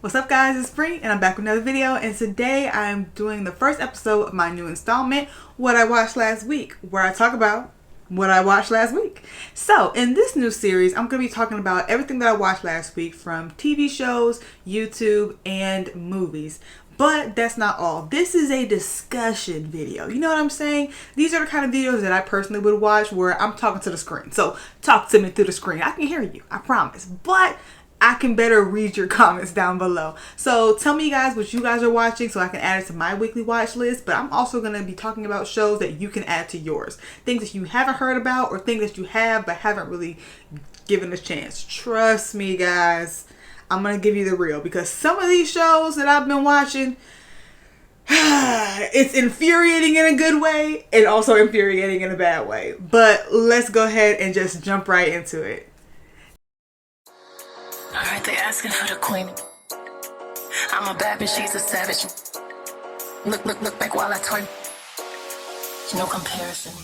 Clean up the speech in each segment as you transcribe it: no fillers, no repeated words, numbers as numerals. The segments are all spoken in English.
What's up guys, it's Bree and I'm back with another video, and today I'm doing the first episode of my new installment, What I Watched Last Week, where I talk about what I watched last week. So in this new series, I'm going to be talking about everything that I watched last week from TV shows, YouTube, and movies. But that's not all. This is a discussion video. You know what I'm saying? These are the kind of videos that I personally would watch where I'm talking to the screen. So talk to me through the screen. I can hear you, I promise. But I can better read your comments down below. So tell me guys what you guys are watching so I can add it to my weekly watch list. But I'm also going to be talking about shows that you can add to yours. Things that you haven't heard about or things that you have but haven't really given a chance. Trust me guys, I'm going to give you the real. Because some of these shows that I've been watching, it's infuriating in a good way and also infuriating in a bad way. But let's go ahead and just jump right into it. Alright, they asking for the queen. I'm a bad bitch, she's a savage. Look back while I twerk. No comparison.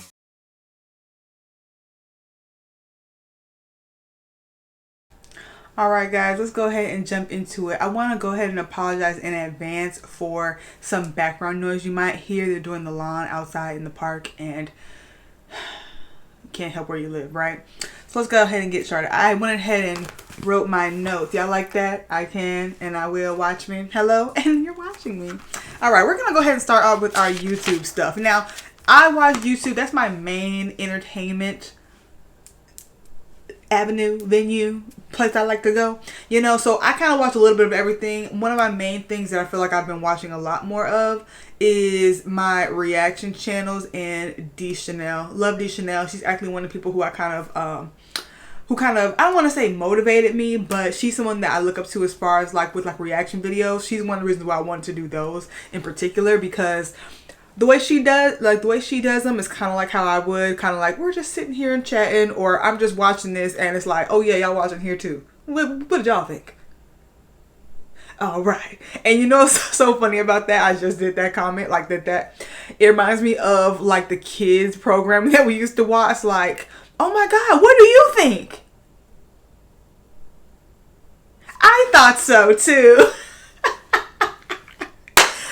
Alright guys, let's go ahead and jump into it. I want to go ahead and apologize in advance for some background noise you might hear. They're doing the lawn outside in the park and can't help where you live, right? So let's go ahead and get started. I went ahead and wrote my notes. Y'all like that? I can and I will. Watch me. Hello, and you're watching me. Alright, we're going to go ahead and start off with our YouTube stuff. Now, I watch YouTube. That's my main entertainment venue, place I like to go. You know, so I kind of watch a little bit of everything. One of my main things that I feel like I've been watching a lot more of is my reaction channels and D Chanel. Love D Chanel. She's actually one of the people who I kind of I don't want to say motivated me, but she's someone that I look up to as far as like with like reaction videos. She's one of the reasons why I wanted to do those in particular, because the way she does them is kind of like how I would, kind of like we're just sitting here and chatting, or I'm just watching this and it's like, oh yeah, y'all watching here too. What did y'all think? All right. And you know what's so funny about that? I just did that comment, like that it reminds me of like the kids program that we used to watch, like, oh my God, what do you think? I thought so too.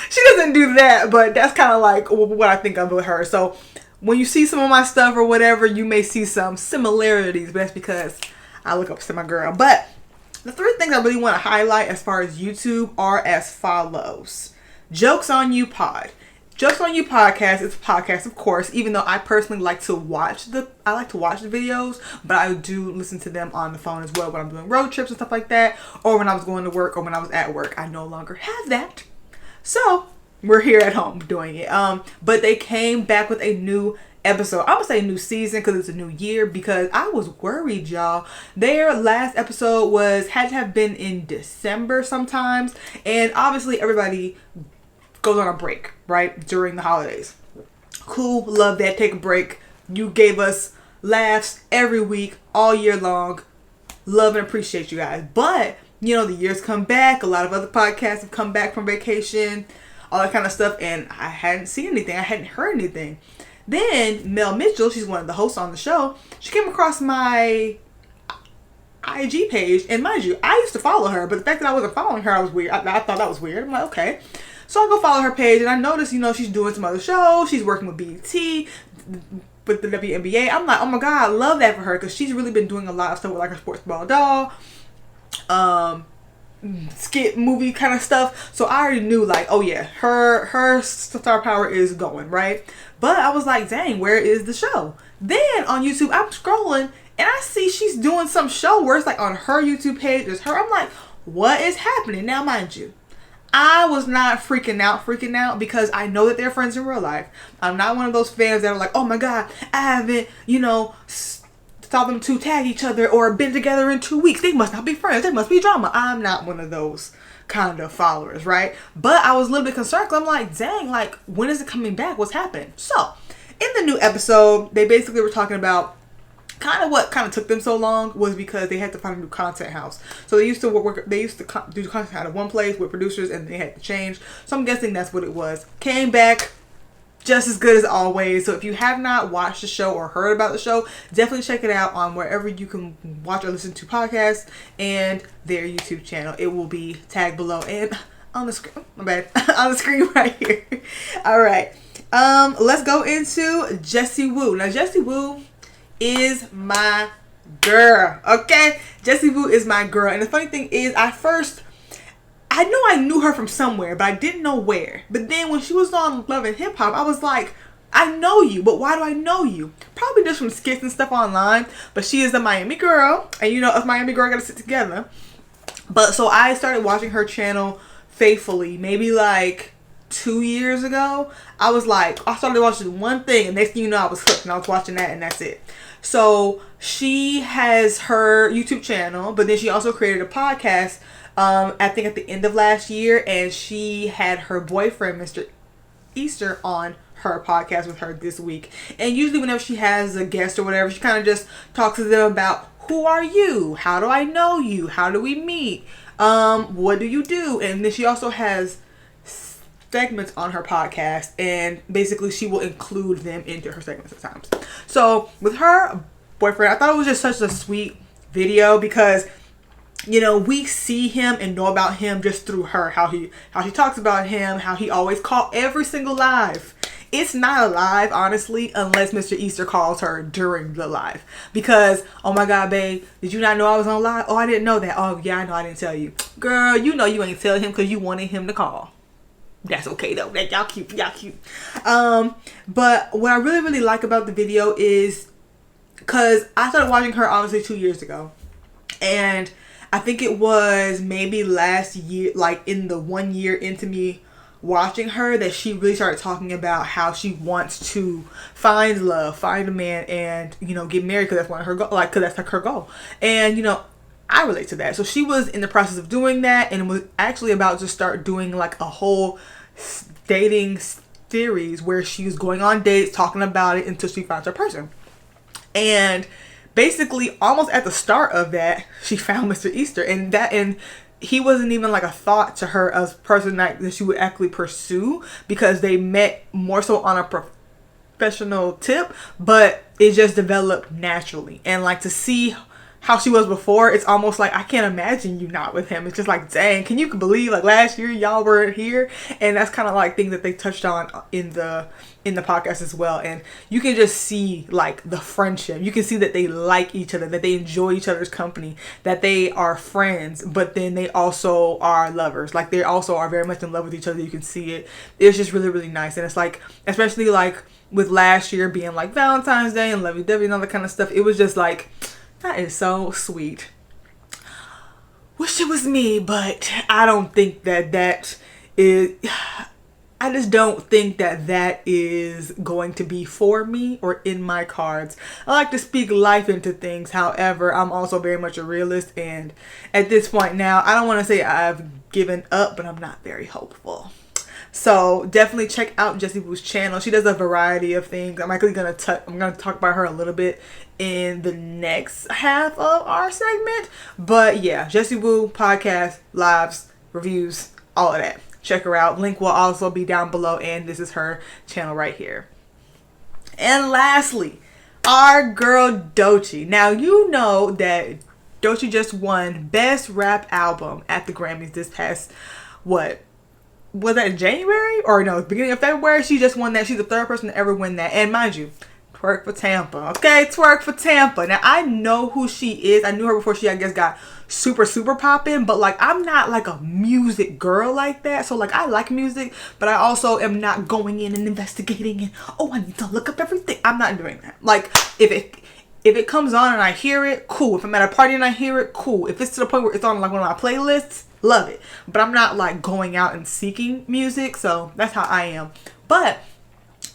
She doesn't do that, but that's kind of like what I think of with her. So when you see some of my stuff or whatever, you may see some similarities, but that's because I look up to my girl. But the three things I really want to highlight as far as YouTube are as follows. Jokes on You Pod. Jokes on You podcast. It's a podcast, of course, even though I personally like to watch the videos, but I do listen to them on the phone as well when I'm doing road trips and stuff like that, or when I was going to work or when I was at work. I no longer have that. So we're here at home doing it. But they came back with a new episode. I'm gonna say new season because it's a new year, because I was worried, y'all. Their last episode had to have been in December sometimes, and obviously everybody goes on a break, right, during the holidays. Cool, love that. Take a break. You gave us laughs every week all year long. Love and appreciate you guys. But you know, the years come back. A lot of other podcasts have come back from vacation, all that kind of stuff, and I hadn't seen anything. I hadn't heard anything. Then Mel Mitchell, she's one of the hosts on the show, she came across my IG page, and mind you, I used to follow her, but the fact that I wasn't following her, I was weird. I thought that was weird. I'm like, okay. So I go follow her page, and I noticed, you know, she's doing some other shows. She's working with BET, with the WNBA. I'm like, oh my God, I love that for her, because she's really been doing a lot of stuff with like her sports ball doll, skit movie kind of stuff. So I already knew, like, oh yeah, her star power is going, right? But I was like, dang, where is the show? Then on YouTube, I'm scrolling and I see she's doing some show where it's like on her YouTube page, it's her. I'm like, what is happening? Now, mind you, I was not freaking out because I know that they're friends in real life. I'm not one of those fans that are like, oh my God, I haven't, you know, saw them two tag each other or been together in 2 weeks. They must not be friends. There must be drama. I'm not one of those kind of followers, right? But I was a little bit concerned because I'm like, dang, like, when is it coming back? What's happened? So in the new episode, they basically were talking about what kind of took them so long was because they had to find a new content house. So they used to do content out of one place with producers, and they had to change. So I'm guessing that's what it was. Came back, just as good as always. So if you have not watched the show or heard about the show, definitely check it out on wherever you can watch or listen to podcasts and their YouTube channel. It will be tagged below and on the screen. My bad. On the screen right here. All right. Let's go into Jessie Woo. Now, Jessie Woo is my girl. Okay? Jessie Woo is my girl. And the funny thing is, I know I knew her from somewhere, but I didn't know where. But then when she was on Love and Hip Hop, I was like, I know you, but why do I know you? Probably just from skits and stuff online. But she is a Miami girl, and you know, us Miami girl gotta sit together. But so I started watching her channel faithfully, maybe like 2 years ago. I started watching one thing, and next thing you know, I was hooked, and I was watching that, and that's it. So she has her YouTube channel, but then she also created a podcast. I think at the end of last year, and she had her boyfriend, Mr. Easter, on her podcast with her this week. And usually whenever she has a guest or whatever, she kind of just talks to them about, who are you? How do I know you? How do we meet? What do you do? And then she also has segments on her podcast, and basically she will include them into her segments at times. So with her boyfriend, I thought it was just such a sweet video because, you know, we see him and know about him just through her, how she talks about him, how he always call every single live. It's not a live, honestly, unless Mr. Easter calls her during the live. Because, oh my God, babe, did you not know I was on live? Oh, I didn't know that. Oh, yeah, I know I didn't tell you. Girl, you know you ain't tell him because you wanted him to call. That's okay, though. Y'all cute. But what I really, really like about the video is, because I started watching her, obviously, 2 years ago. And I think it was maybe last year, like in the 1 year into me watching her, that she really started talking about how she wants to find love, find a man, and, you know, get married, because that's one of her because that's like her goal. And, you know, I relate to that. So she was in the process of doing that, and was actually about to start doing like a whole dating series where she was going on dates, talking about it until she finds her person. And basically, almost at the start of that, she found Mr. Easter, and he wasn't even like a thought to her as a person that she would actually pursue, because they met more so on a professional tip, but it just developed naturally. And like, to see how she was before, it's almost like I can't imagine you not with him. It's just like, dang, can you believe like last year y'all were here? And that's kind of like things that they touched on in the podcast as well. And you can just see like the friendship. You can see that they like each other, that they enjoy each other's company, that they are friends, but then they also are lovers. Like, they also are very much in love with each other. You can see it. It's just really, really nice. And it's like, especially like with last year being like Valentine's Day and lovey-dovey and all that kind of stuff, it was just like, that is so sweet. Wish it was me, but I don't think that is, I just don't think that is going to be for me or in my cards. I like to speak life into things. However, I'm also very much a realist, and at this point now, I don't want to say I've given up, but I'm not very hopeful. So definitely check out Jessie Woo's channel. She does a variety of things. I'm actually gonna talk about her a little bit in the next half of our segment. But yeah, Jessie Woo podcast, lives, reviews, all of that. Check her out. Link will also be down below, and this is her channel right here. And lastly, our girl Doechii. Now, you know that Doechii just won Best Rap Album at the Grammys this past, was that in January? Or no, beginning of February? She just won that. She's the third person to ever win that. And mind you, twerk for Tampa. Okay, twerk for Tampa. Now, I know who she is. I knew her before she, I guess, got super, super poppin'. But, like, I'm not, like, a music girl like that. So, like, I like music. But I also am not going in and investigating and, oh, I need to look up everything. I'm not doing that. Like, if it comes on and I hear it, cool. If I'm at a party and I hear it, cool. If it's to the point where it's on, like, one of my playlists, love it. But I'm not like going out and seeking music. So that's how I am. But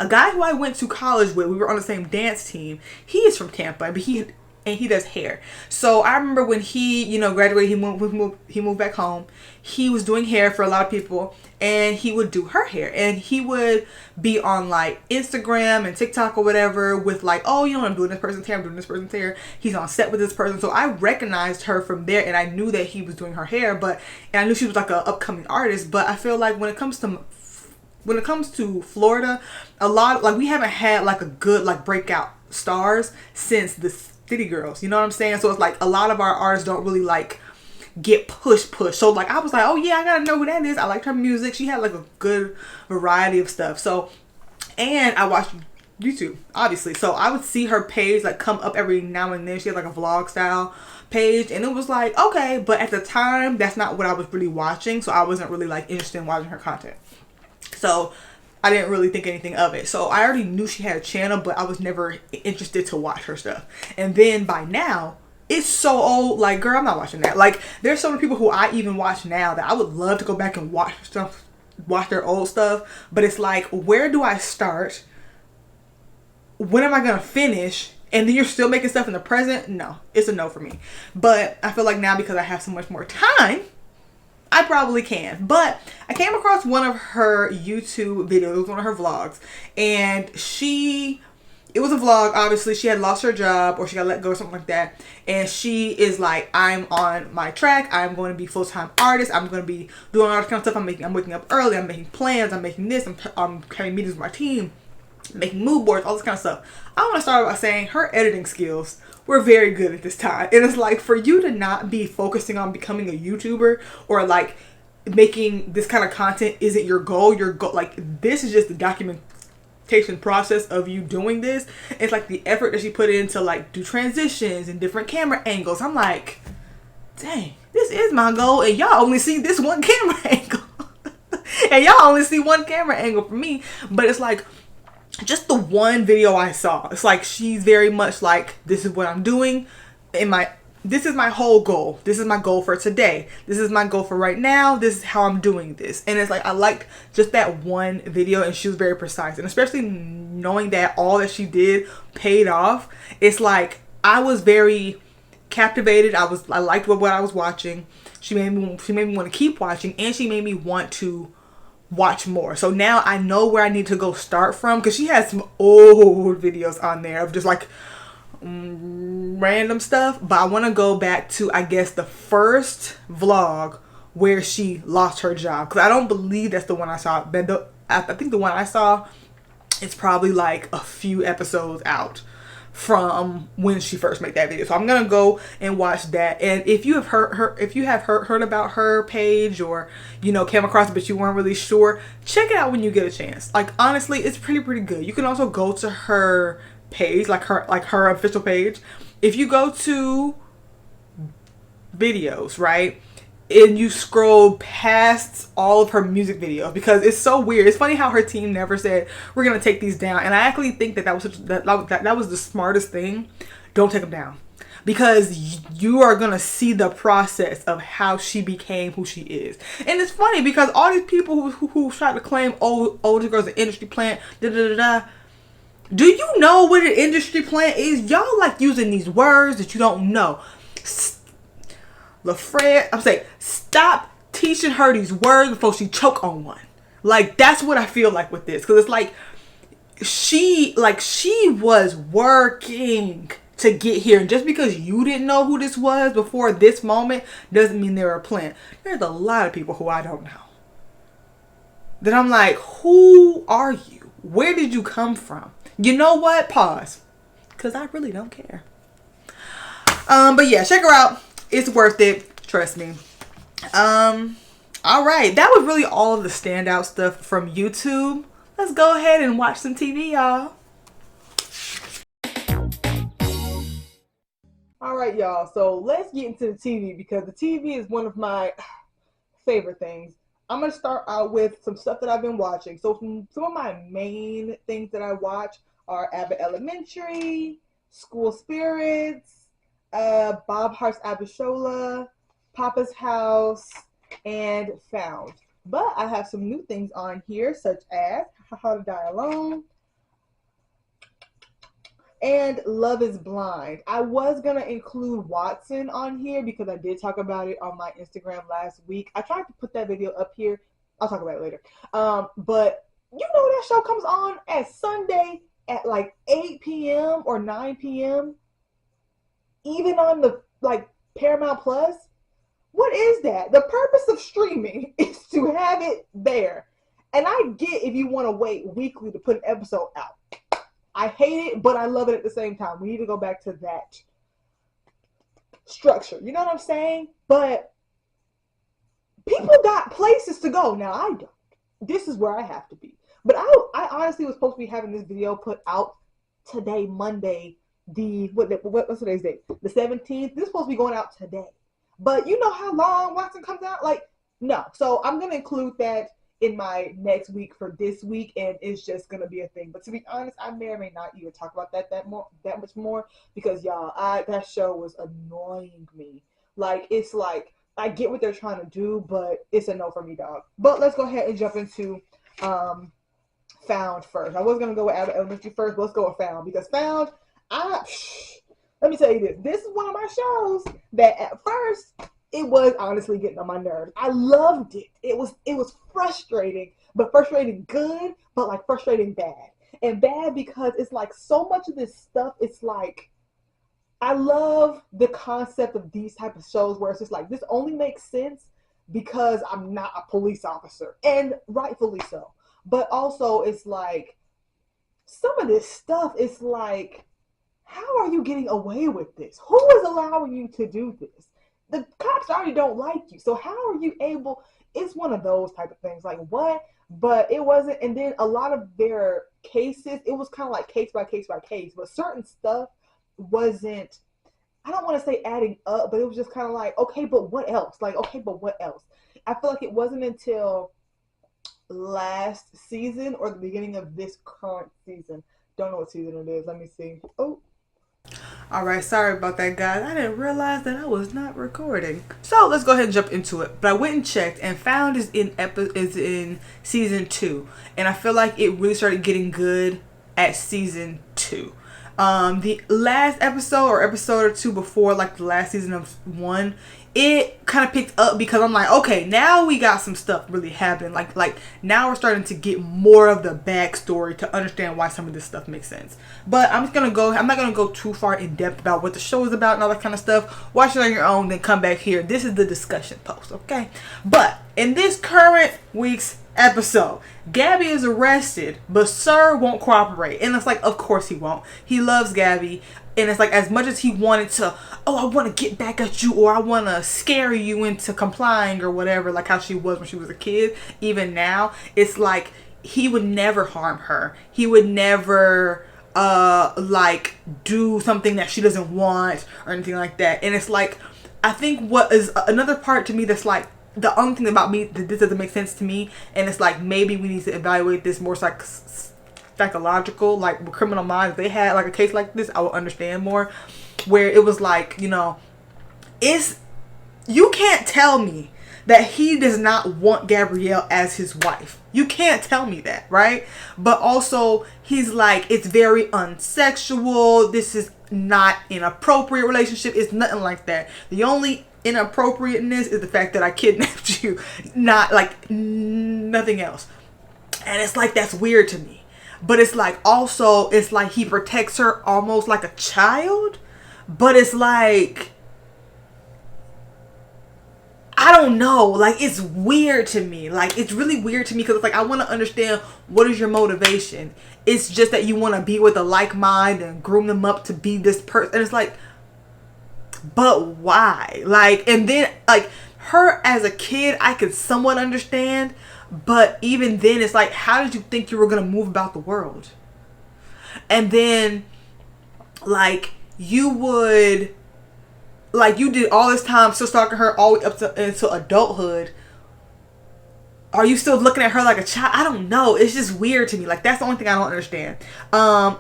a guy who I went to college with, we were on the same dance team. He is from Tampa, but he does hair. So I remember when he, you know, graduated, he moved back home. He was doing hair for a lot of people, and he would do her hair. And he would be on like Instagram and TikTok or whatever with like, oh, you know, I'm doing this person's hair, I'm doing this person's hair. He's on set with this person. So I recognized her from there, and I knew that he was doing her hair, and I knew she was like an upcoming artist. But I feel like when it comes to when it comes to Florida, a lot, like, we haven't had like a good like breakout stars since the City Girls. You know what I'm saying? So it's like a lot of our artists don't really like get push. So like I was like, oh yeah, I gotta know who that is. I liked her music. She had like a good variety of stuff. So, and I watched YouTube, obviously. So I would see her page like come up every now and then. She had like a vlog style page, and it was like, okay, but at the time that's not what I was really watching, so I wasn't really like interested in watching her content. So I didn't really think anything of it. So I already knew she had a channel, but I was never interested to watch her stuff. And then by now, it's so old, like, girl, I'm not watching that. Like, there's so many people who I even watch now that I would love to go back and watch stuff, watch their old stuff, but it's like, where do I start? When am I gonna finish? And then you're still making stuff in the present? No, it's a no for me. But I feel like now, because I have so much more time, I probably can. But I came across one of her YouTube videos, one of her vlogs, and it was a vlog, obviously. She had lost her job, or she got let go or something like that, and she is like, I'm on my track, I'm going to be full-time artist, I'm going to be doing all this kind of stuff, I'm waking up early, I'm making plans, I'm making this, I'm having meetings with my team, making mood boards, all this kind of stuff. I want to start by saying her editing skills were very good at this time. And it's like, for you to not be focusing on becoming a YouTuber, or like making this kind of content isn't your goal, like, this is just the documentation process of you doing this. It's like the effort that she put in to like do transitions and different camera angles. I'm like, dang, this is my goal, and y'all only see this one camera angle. And y'all only see one camera angle for me. But it's like, just the one video I saw, it's like she's very much like, this is what I'm doing this is my whole goal. This is my goal for today. This is my goal for right now. This is how I'm doing this. And it's like, I liked just that one video, and she was very precise. And especially knowing that all that she did paid off, it's like, I was very captivated. I liked what I was watching. She made me want to keep watching, and she made me want to watch more. So now I know where I need to go start from, because she has some old videos on there of just like random stuff. But I want to go back to, I guess, the first vlog where she lost her job, because I don't believe that's the one I saw. But I think the one I saw is probably like a few episodes out from when she first made that video. So I'm gonna go and watch that. And if you have heard about her page, or you know, came across it but you weren't really sure, check it out when you get a chance. Like, honestly, it's pretty good. You can also go to her page, like her official page. If you go to videos, right, and you scroll past all of her music videos, because it's so weird. It's funny how her team never said, we're gonna take these down. And I actually think that was the smartest thing. Don't take them down, because you are gonna see the process of how she became who she is. And it's funny because all these people who try to claim, oh, older girl's an industry plant, do you know what an industry plant is? Y'all like using these words that you don't know. LaFred, I'm saying, stop teaching her these words before she choke on one. Like, that's what I feel like with this. Because it's like, she was working to get here. And just because you didn't know who this was before this moment doesn't mean they're a plant. There's a lot of people who I don't know. That I'm like, who are you? Where did you come from? You know what? Pause. Because I really don't care. But yeah, check her out. It's worth it. Trust me. All right. That was really all of the standout stuff from YouTube. Let's go ahead and watch some TV, y'all. All right, y'all. So let's get into the TV, because the TV is one of my favorite things. I'm going to start out with some stuff that I've been watching. So some of my main things that I watch are Abbott Elementary, School Spirits, Bob Hart's Abishola, Papa's House, and Found. But I have some new things on here, such as How to Die Alone and Love is Blind. I was going to include Watson on here because I did talk about it on my Instagram last week. I tried to put that video up here. I'll talk about it later. But you know that show comes on at Sunday at like 8 p.m. or 9 p.m. even on the like Paramount Plus. What is that? The purpose of streaming is to have it there And I get if you want to wait weekly to put an episode out. I hate it, but I love it at the same time. We need to go back to that structure. You know what I'm saying? But people got places to go. Now I don't. This is where I have to be. But I honestly was supposed to be having this video put out today, Monday, what's today's date? The 17th. This is supposed to be going out today. But you know how long Watson comes out? Like, no. So I'm going to include that in my next week for this week, and it's just going to be a thing. But to be honest, I may or may not even talk about that much more, because y'all, that show was annoying me. Like, it's like, I get what they're trying to do, but it's a no for me, dog. But let's go ahead and jump into Found first. I was going to go with Abbott Elementary first, but let's go with Found, because Found, let me tell you this. This is one of my shows that at first, it was honestly getting on my nerves. I loved it. It was frustrating, but frustrating good, but like frustrating bad. And bad because it's like so much of this stuff, it's like, I love the concept of these type of shows where it's just like, this only makes sense because I'm not a police officer. And rightfully so. But also it's like, some of this stuff is like, how are you getting away with this? Who is allowing you to do this? The cops already don't like you. So how are you able? It's one of those type of things. Like, what? But it wasn't. And then a lot of their cases, it was kind of like case by case by case. But certain stuff wasn't, I don't want to say adding up, but it was just kind of like, okay, but what else? Like, okay, but what else? I feel like it wasn't until last season or the beginning of this current season. Don't know what season it is. Let me see. Oh. All right, sorry about that, guys. I didn't realize that I was not recording. So let's go ahead and jump into it. But I went and checked, and Found is in season 2, and I feel like it really started getting good at season 2. The last episode or episode or two before, like the last season of 1, it kind of picked up because I'm like, okay, now we got some stuff really happening. Like now we're starting to get more of the backstory to understand why some of this stuff makes sense. But I'm not gonna go too far in depth about what the show is about and all that kind of stuff. Watch it on your own, then come back here. This is the discussion post, okay? But in this current week's episode, Gabby is arrested, but Sir won't cooperate. And it's like, of course he won't. He loves Gabby. And it's like, as much as he wanted to, I want to get back at you, or I want to scare you into complying or whatever, like how she was when she was a kid, even now, it's like, he would never harm her. He would never, like, do something that she doesn't want or anything like that. And it's like, I think what is another part to me that's like, the only thing about me that this doesn't make sense to me, and it's like, maybe we need to evaluate this more psychological, like with Criminal Minds. If they had like a case like this, I would understand more, where it was like, you can't tell me that he does not want Gabrielle as his wife. You can't tell me that, right? But also, he's like, it's very unsexual, this is not an appropriate relationship, it's nothing like that. The only inappropriateness is the fact that I kidnapped you, not like nothing else. And it's like, that's weird to me. But it's like, also, it's like he protects her almost like a child. But it's like, I don't know. Like, it's weird to me. Like, it's really weird to me because it's like, I want to understand, what is your motivation? It's just that you want to be with a like mind and groom them up to be this person. And it's like, but why? Like, and then, like, her as a kid, I could somewhat understand. But even then, it's like, how did you think you were going to move about the world? And then, like, you did all this time still stalking her all the way up into adulthood. Are you still looking at her like a child? I don't know. It's just weird to me. Like, that's the only thing I don't understand.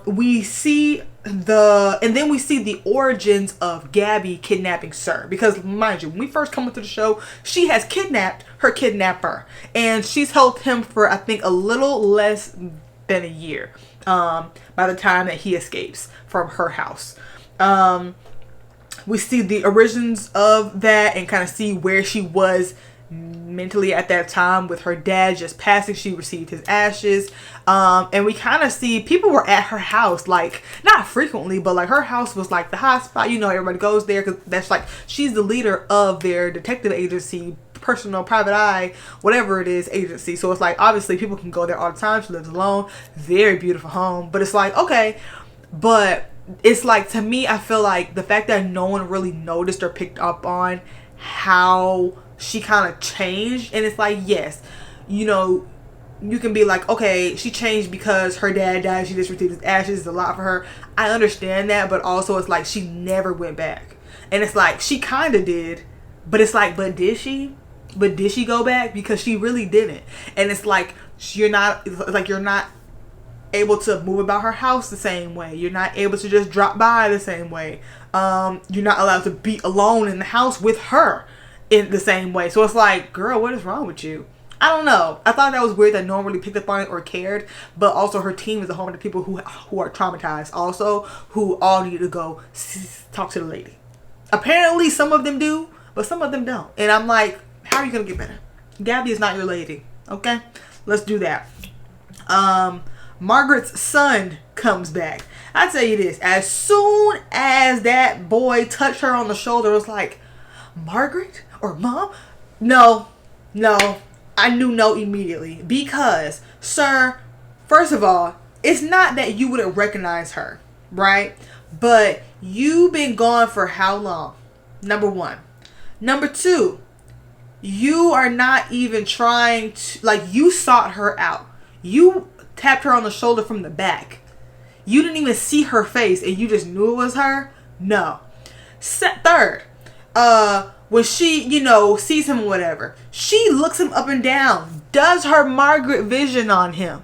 We see the origins of Gabby kidnapping Sir. Because, mind you, when we first come into the show, she has kidnapped her kidnapper. And she's held him for, I think, a little less than a year. By the time that he escapes from her house. We see the origins of that and kind of see where she was mentally at that time with her dad just passing. She received his ashes, and we kind of see people were at her house, like, not frequently, but like her house was like the hot spot. Everybody goes there because that's like, she's the leader of their detective agency personal private eye, whatever it is, agency. So it's like, obviously people can go there all the time. She lives alone, very beautiful home. But it's like, okay, but it's like, to me, I feel like the fact that no one really noticed or picked up on how she kind of changed. And it's like, yes, you know, you can be like, okay, she changed because her dad died, she just received his ashes, it's a lot for her. I understand that, but also it's like she never went back. And it's like, she kind of did, but it's like, but did she? But did she go back? Because she really didn't. And it's like, you're not able to move about her house the same way. You're not able to just drop by the same way. You're not allowed to be alone in the house with her in the same way. So it's like, girl, what is wrong with you? I don't know. I thought that was weird that no one really picked up on it or cared. But also, her team is a home to people who are traumatized. Also, who all need to go talk to the lady. Apparently, some of them do, but some of them don't. And I'm like, how are you gonna get better? Gabby is not your lady. Okay, let's do that. Margaret's son comes back. I tell you this: as soon as that boy touched her on the shoulder, it was like, Margaret or Mom? No. I knew no immediately because, sir, first of all, it's not that you wouldn't recognize her, right? But you've been gone for how long? Number one. Number two, you are not even trying to, like, you sought her out. You tapped her on the shoulder from the back. You didn't even see her face and you just knew it was her? No. Third, when she, you know, sees him or whatever, she looks him up and down, does her Margaret vision on him.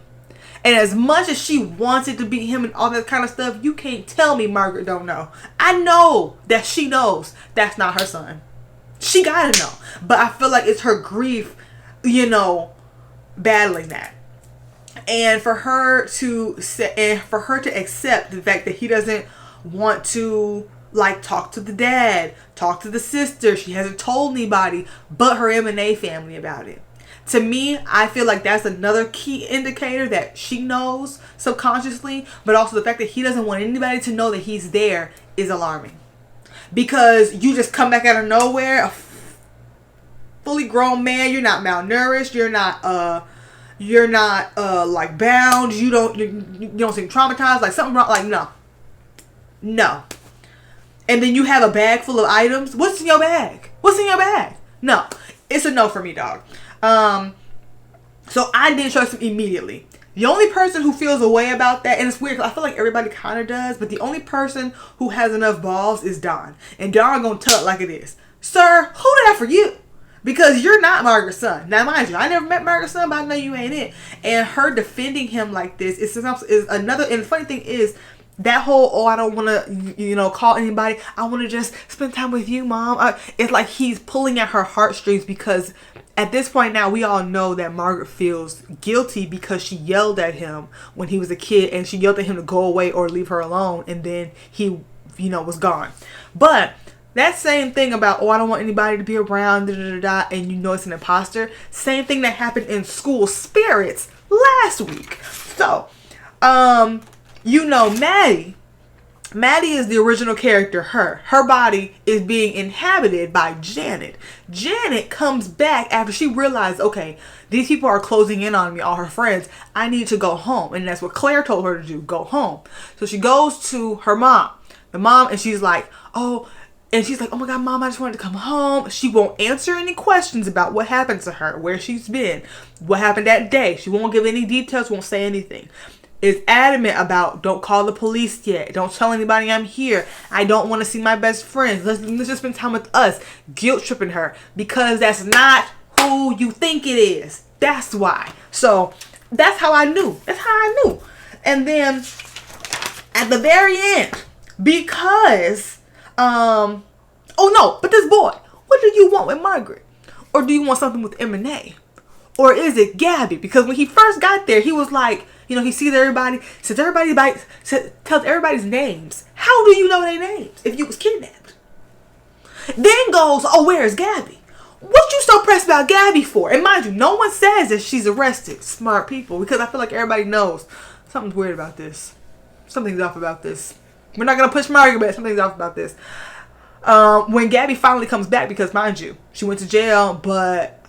And as much as she wanted to be him and all that kind of stuff, you can't tell me Margaret don't know. I know that she knows that's not her son. She gotta know. But I feel like it's her grief, you know, battling that. And for her to accept the fact that he doesn't want to, like, talk to the dad, talk to the sister. She hasn't told anybody but her M&A family about it. To me, I feel like that's another key indicator that she knows subconsciously, but also the fact that he doesn't want anybody to know that he's there is alarming. Because you just come back out of nowhere, a fully grown man, you're not malnourished, you're not like bound, you don't seem traumatized, like something wrong, like no. And then you have a bag full of items. What's in your bag? No. It's a no for me, dog. So I didn't trust him immediately. The only person who feels a way about that, and it's weird, 'cause I feel like everybody kind of does, but the only person who has enough balls is Don. And Don gonna tell it like it is. Sir, who that for you? Because you're not Margaret's son. Now, mind you, I never met Margaret's son, but I know you ain't it. And her defending him like this is another, and the funny thing is, that whole, I don't want to, call anybody. I want to just spend time with you, Mom. It's like he's pulling at her heartstrings because at this point now, we all know that Margaret feels guilty because she yelled at him when he was a kid and she yelled at him to go away or leave her alone. And then he, was gone. But that same thing about, I don't want anybody to be around, and it's an imposter. Same thing that happened in School Spirits last week. So, Maddie is the original character, her body is being inhabited by Janet. Janet comes back after she realized, okay, these people are closing in on me, all her friends, I need to go home. And that's what Claire told her to do, go home. So she goes to her mom, and she's like, oh my God, Mom, I just wanted to come home. She won't answer any questions about what happened to her, where she's been, what happened that day. She won't give any details, won't say anything. Is adamant about, don't call the police yet. Don't tell anybody I'm here. I don't want to see my best friends. Let's just spend time with us. Guilt tripping her because that's not who you think it is. That's why. So that's how I knew. And then at the very end, because, but this boy, what do you want with Margaret? Or do you want something with M&A? Or is it Gabby? Because when he first got there, he was like, he sees everybody, tells everybody's names. How do you know their names if you was kidnapped? Then goes, where's Gabby? What you so pressed about Gabby for? And mind you, no one says that she's arrested. Smart people. Because I feel like everybody knows something's weird about this. Something's off about this. We're not going to push Margaret, but something's off about this. when Gabby finally comes back, because mind you, she went to jail, but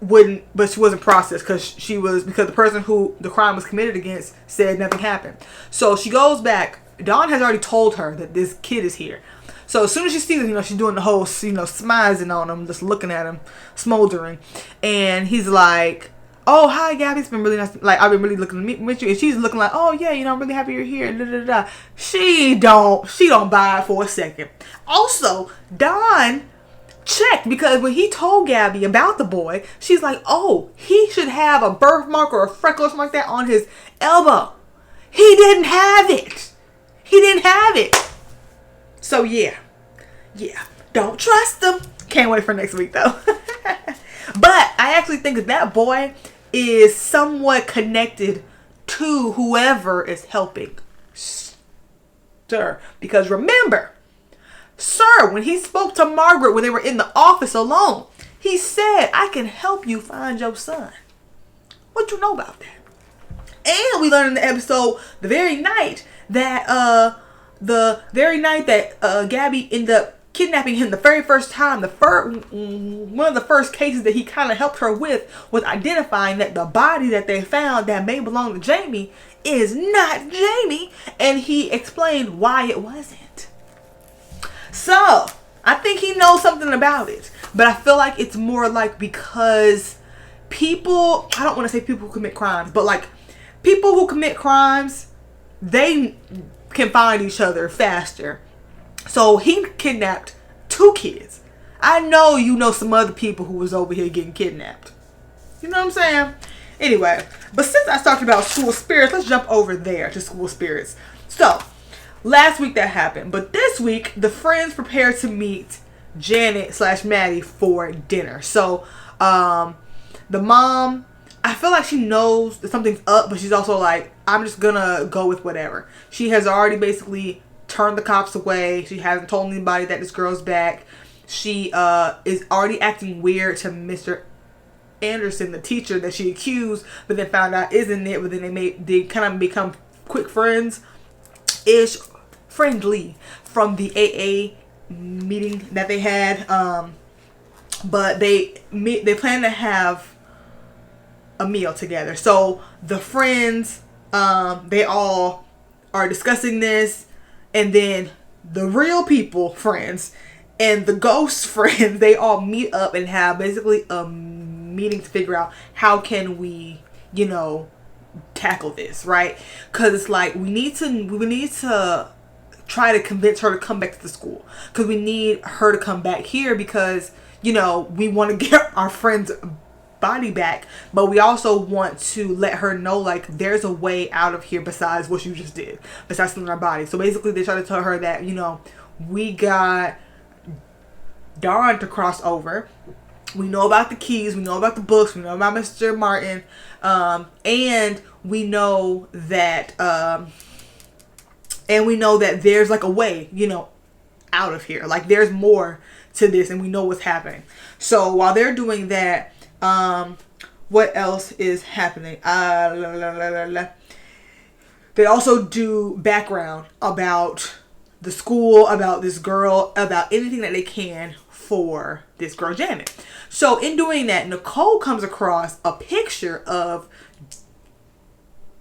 she wasn't processed because the person who the crime was committed against said nothing happened. So she goes back. Dawn has already told her that this kid is here. So as soon as she sees him, she's doing the whole, smizing on him, just looking at him, smoldering. And he's like, oh, hi, Gabby. It's been really nice. Like, I've been really looking to meet you. And she's looking like, oh, yeah, I'm really happy you're here. Da, da, da. She don't buy it for a second. Also, Dawn checked, because when he told Gabby about the boy, she's like, oh, he should have a birthmark or a freckle or something like that on his elbow. He didn't have it. So yeah, don't trust them. Can't wait for next week though. But I actually think that boy is somewhat connected to whoever is helping Sir. Because remember, Sir, when he spoke to Margaret when they were in the office alone, he said, I can help you find your son. What you know about that? And we learned in the episode the very night that Gabby ended up kidnapping him the very first time. One of the first cases that he kind of helped her with was identifying that the body that they found that may belong to Jamie is not Jamie, and he explained why it wasn't. So I think he knows something about it, but I feel like it's more like because people, I don't want to say people who commit crimes, but like people who commit crimes, they can find each other faster. So he kidnapped 2 kids. I know some other people who was over here getting kidnapped. You know what I'm saying? Anyway, but since I talked about school spirits, let's jump over there to school spirits. So last week that happened, but this week the friends prepared to meet Janet/Maddie for dinner. So the mom, I feel like she knows that something's up, but she's also like, I'm just gonna go with whatever. She has already basically turned the cops away. She hasn't told anybody that this girl's back. She is already acting weird to Mr. Anderson, the teacher that she accused, but then found out isn't it. But then they kind of become quick friends-ish, friendly from the AA meeting that they had. But they plan to have a meal together. So the friends, they all are discussing this, and then the real people friends and the ghost friends, they all meet up and have basically a meeting to figure out how can we, tackle this, right? Because it's like we need to try to convince her to come back to the school, because we need her to come back here because we want to get our friends body back, but we also want to let her know like there's a way out of here besides what you just did, besides stealing our body. So basically they try to tell her that we got Dawn to cross over, we know about the keys, we know about the books, we know about Mr. Martin, and we know that there's like a way out of here, like there's more to this and we know what's happening. So while they're doing that, what else is happening? They also do background about the school, about this girl, about anything that they can for this girl Janet. So in doing that, Nicole comes across a picture of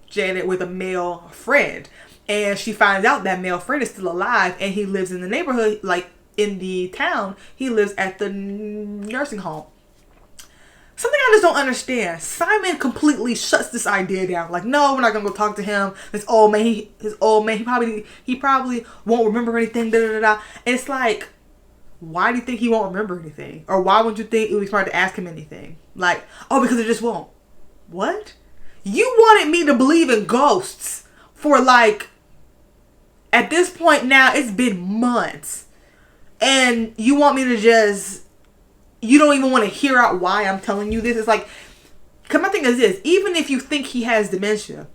Janet with a male friend, and she finds out that male friend is still alive and he lives in the neighborhood, like in the town. He lives at the nursing home. Something I just don't understand. Simon completely shuts this idea down. Like, no, we're not gonna go talk to him. This old man, he probably won't remember anything. Da, da, da, da. And it's like, why do you think he won't remember anything? Or why would you think it would be smart to ask him anything? Like, oh, because it just won't. What? You wanted me to believe in ghosts for like, at this point now, it's been months. And you want me to just, you don't even want to hear out why I'm telling you this. It's like, because my thing is this, even if you think he has dementia,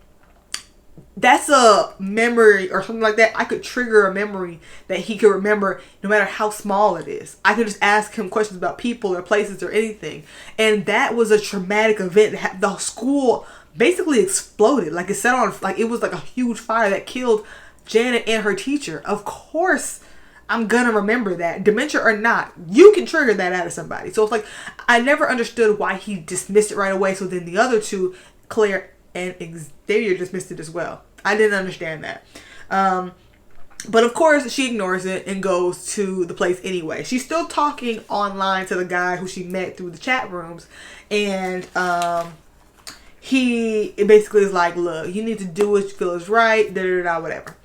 that's a memory or something like that. I could trigger a memory that he could remember no matter how small it is. I could just ask him questions about people or places or anything. And that was a traumatic event. The school basically exploded. Like it it was like a huge fire that killed Janet and her teacher. Of course, I'm gonna remember that. Dementia or not, you can trigger that out of somebody. So it's like, I never understood why he dismissed it right away. So then the other two, Claire and Xavier, dismissed it as well. I didn't understand that. But of course, she ignores it and goes to the place anyway. She's still talking online to the guy who she met through the chat rooms. And he basically is like, look, you need to do what you feel is right, whatever.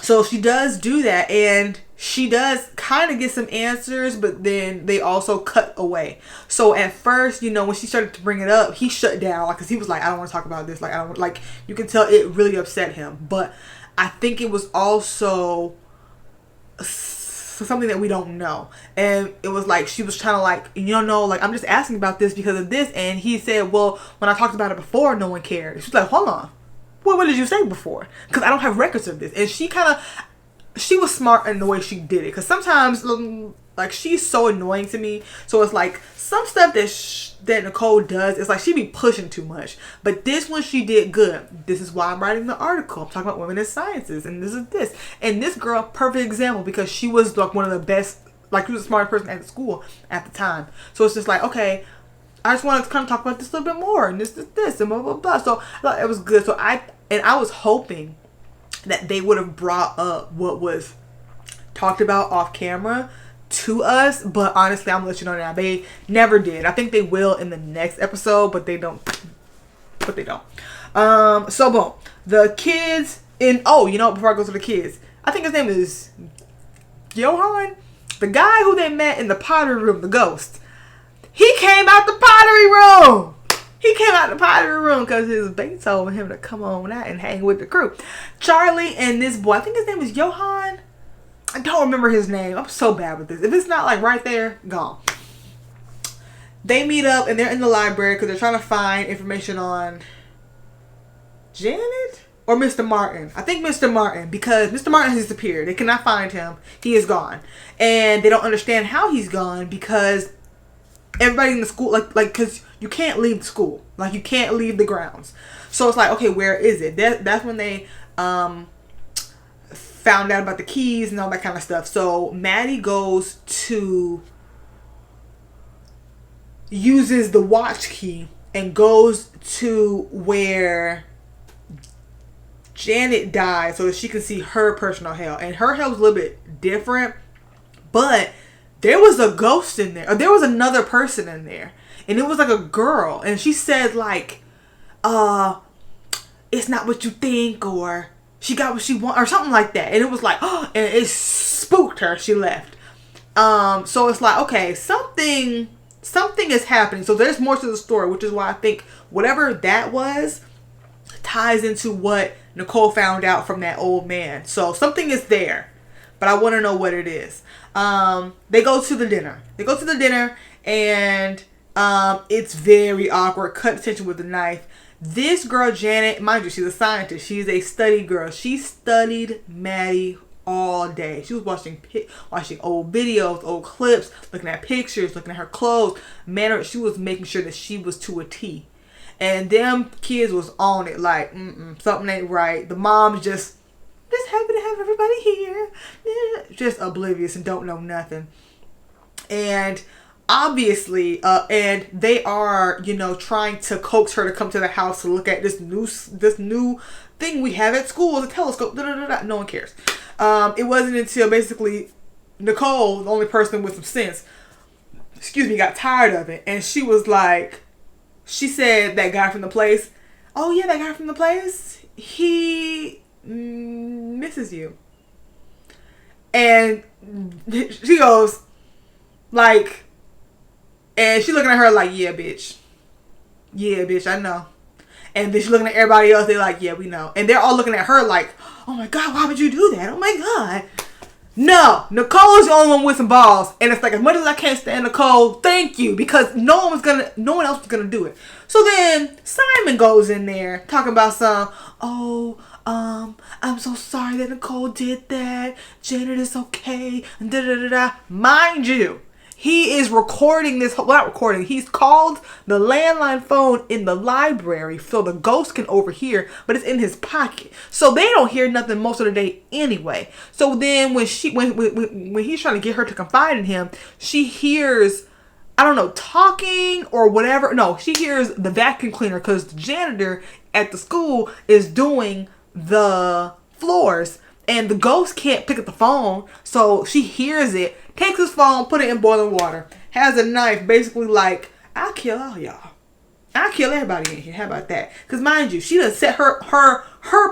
So she does do that, and she does kind of get some answers, but then they also cut away. So at first, you know, when she started to bring it up, he shut down, like, because he was like, I don't want to talk about this. Like, I don't, like, you can tell it really upset him. But I think it was also something that we don't know. And it was like, she was trying to like, you know, like, I'm just asking about this because of this. And he said, well, when I talked about it before, no one cared. She's like, hold on. Well, what did you say before? Because I don't have records of this. And she was smart in the way she did it. Because sometimes, like, she's so annoying to me. So it's like, some stuff that Nicole does, it's like she be pushing too much. But this one she did good. This is why I'm writing the article. I'm talking about women in sciences. And this is this. And this girl, perfect example. Because she was like one of the best, like, she was the smartest person at the school at the time. So it's just like, okay, I just wanted to kind of talk about this a little bit more, and this, and blah, blah, blah. So I thought it was good. So I was hoping that they would have brought up what was talked about off camera to us, but honestly, I'm gonna let you know now, they never did. I think they will in the next episode, but they don't. So boom, the kids before I go to the kids, I think his name is Johan, the guy who they met in the pottery room, the ghost. He came out the pottery room. Because his bait told him to come on out and hang with the crew. Charlie and this boy, I think his name is Johan. I don't remember his name. I'm so bad with this. If it's not like right there, gone. They meet up and they're in the library because they're trying to find information on Janet or Mr. Martin. I think Mr. Martin, because Mr. Martin has disappeared. They cannot find him. He is gone. And they don't understand how he's gone because everybody in the school, like, because you can't leave the school. Like, you can't leave the grounds. So it's like, okay, where is it? That's when they found out about the keys and all that kind of stuff. So Maddie uses the watch key and goes to where Janet died so that she can see her personal hell. And her hell was a little bit different, but there was a ghost in there. Or there was another person in there. And it was like a girl. And she said like, it's not what you think, or she got what she want, or something like that. And it was like, oh, and it spooked her. She left. So it's like, okay, something is happening. So there's more to the story, which is why I think whatever that was ties into what Nicole found out from that old man. So something is there, but I want to know what it is. They go to the dinner. And it's very awkward. Cut attention with the knife. This girl, Janet, mind you, she's a scientist. She's a study girl. She studied Maddie all day. She was watching old videos, old clips, looking at pictures, looking at her clothes. She was making sure that she was to a T. And them kids was on it like, something ain't right. The mom's just happy to have everybody here. Just oblivious and don't know nothing. And obviously, and they are, trying to coax her to come to the house to look at this new thing we have at school, is a telescope. No one cares. It wasn't until basically Nicole, the only person with some sense, got tired of it, and she was like, she said that guy from the place. Oh yeah, that guy from the place. He misses you, and she goes like. And she looking at her like, yeah, bitch, I know. And then she looking at everybody else. They're like, yeah, we know. And they're all looking at her like, oh my God, why would you do that? Oh my God. No, Nicole's the only one with some balls. And it's like, as much as I can't stand Nicole, thank you. Because no one else was going to do it. So then Simon goes in there talking about I'm so sorry that Nicole did that. Janet is okay. And da-da-da-da. Mind you, he is recording this, well, not recording, he's called the landline phone in the library so the ghost can overhear, but it's in his pocket. So they don't hear nothing most of the day anyway. So then when he's trying to get her to confide in him, she hears, I don't know, talking or whatever. No, she hears the vacuum cleaner because the janitor at the school is doing the floors. And the ghost can't pick up the phone, so she hears it, takes his phone, put it in boiling water, has a knife, basically like, I'll kill all y'all. I'll kill everybody in here. How about that? Because mind you, she done set her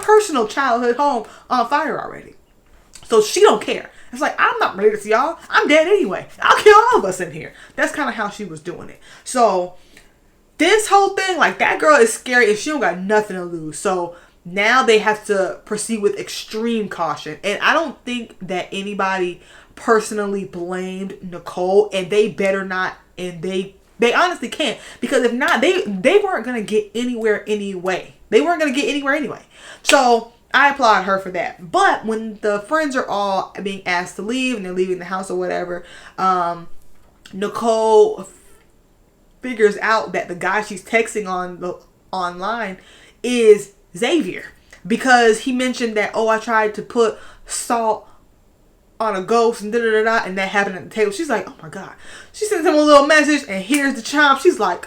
personal childhood home on fire already. So she don't care. It's like, I'm not related to y'all. I'm dead anyway. I'll kill all of us in here. That's kind of how she was doing it. So this whole thing, like, that girl is scary and she don't got nothing to lose. So now they have to proceed with extreme caution. And I don't think that anybody personally blamed Nicole, and they better not, and they honestly can't, because if not, they weren't going to get anywhere anyway. They weren't going to get anywhere anyway. So I applaud her for that. But when the friends are all being asked to leave and they're leaving the house or whatever, Nicole figures out that the guy she's texting online is Xavier, because he mentioned that, oh, I tried to put salt on a ghost and da-da-da-da, and that happened at the table. She's like, oh my God. She sends him a little message and here's the chime. She's like,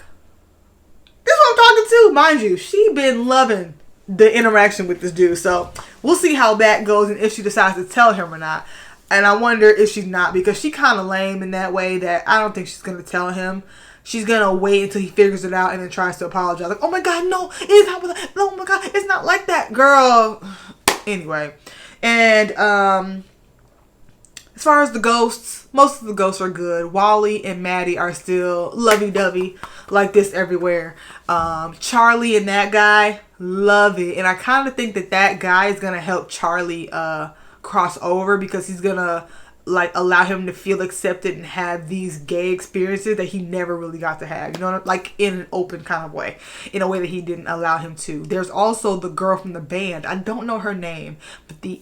this is what I'm talking to. Mind you, she been loving the interaction with this dude. So we'll see how that goes and if she decides to tell him or not. And I wonder if she's not, because she kind of lame in that way that I don't think she's going to tell him. She's going to wait until he figures it out and then tries to apologize. Like, oh my God, no, it's not, oh my God, it's not like that, girl. Anyway. And as far as the ghosts, most of the ghosts are good. Wally and Maddie are still lovey-dovey like this everywhere. Charlie and that guy, love it. And I kind of think that guy is going to help Charlie cross over, because he's going to like allow him to feel accepted and have these gay experiences that he never really got to have, you know, like in an open kind of way, in a way that he didn't allow him to. There's also the girl from the band. I don't know her name, but the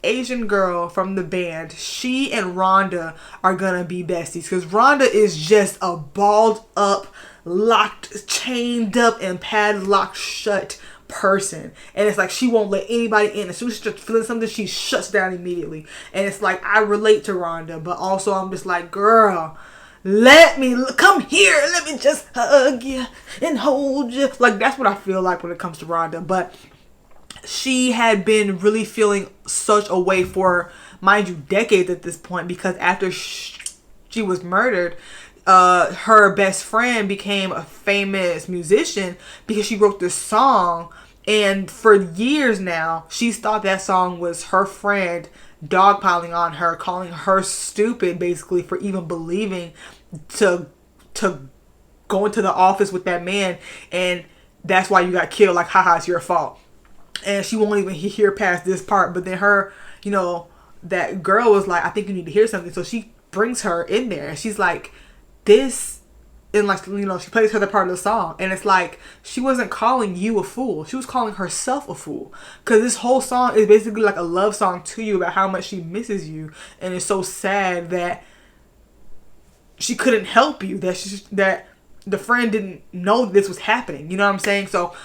Asian girl from the band, she and Rhonda are gonna be besties, because Rhonda is just a balled up, locked, chained up, and padlocked shut person, and it's like she won't let anybody in. As soon as she's feeling something, she shuts down immediately. And it's like, I relate to Rhonda, but also I'm just like, girl, let me come here, let me just hug you and hold you. Like, that's what I feel like when it comes to Rhonda. But she had been really feeling such a way for, mind you, decades at this point, because after she was murdered, her best friend became a famous musician because she wrote this song. And for years now, she's thought that song was her friend dogpiling on her, calling her stupid, basically, for even believing to go into the office with that man, and that's why you got killed. Like, haha, it's your fault. And she won't even hear past this part. But then her, you know, that girl was like, I think you need to hear something. So she brings her in there, and she's like, this, and like, you know, she plays her the part of the song, and it's like, she wasn't calling you a fool, she was calling herself a fool, because this whole song is basically like a love song to you about how much she misses you, and it's so sad that she couldn't help you, that the friend didn't know this was happening, you know what I'm saying? So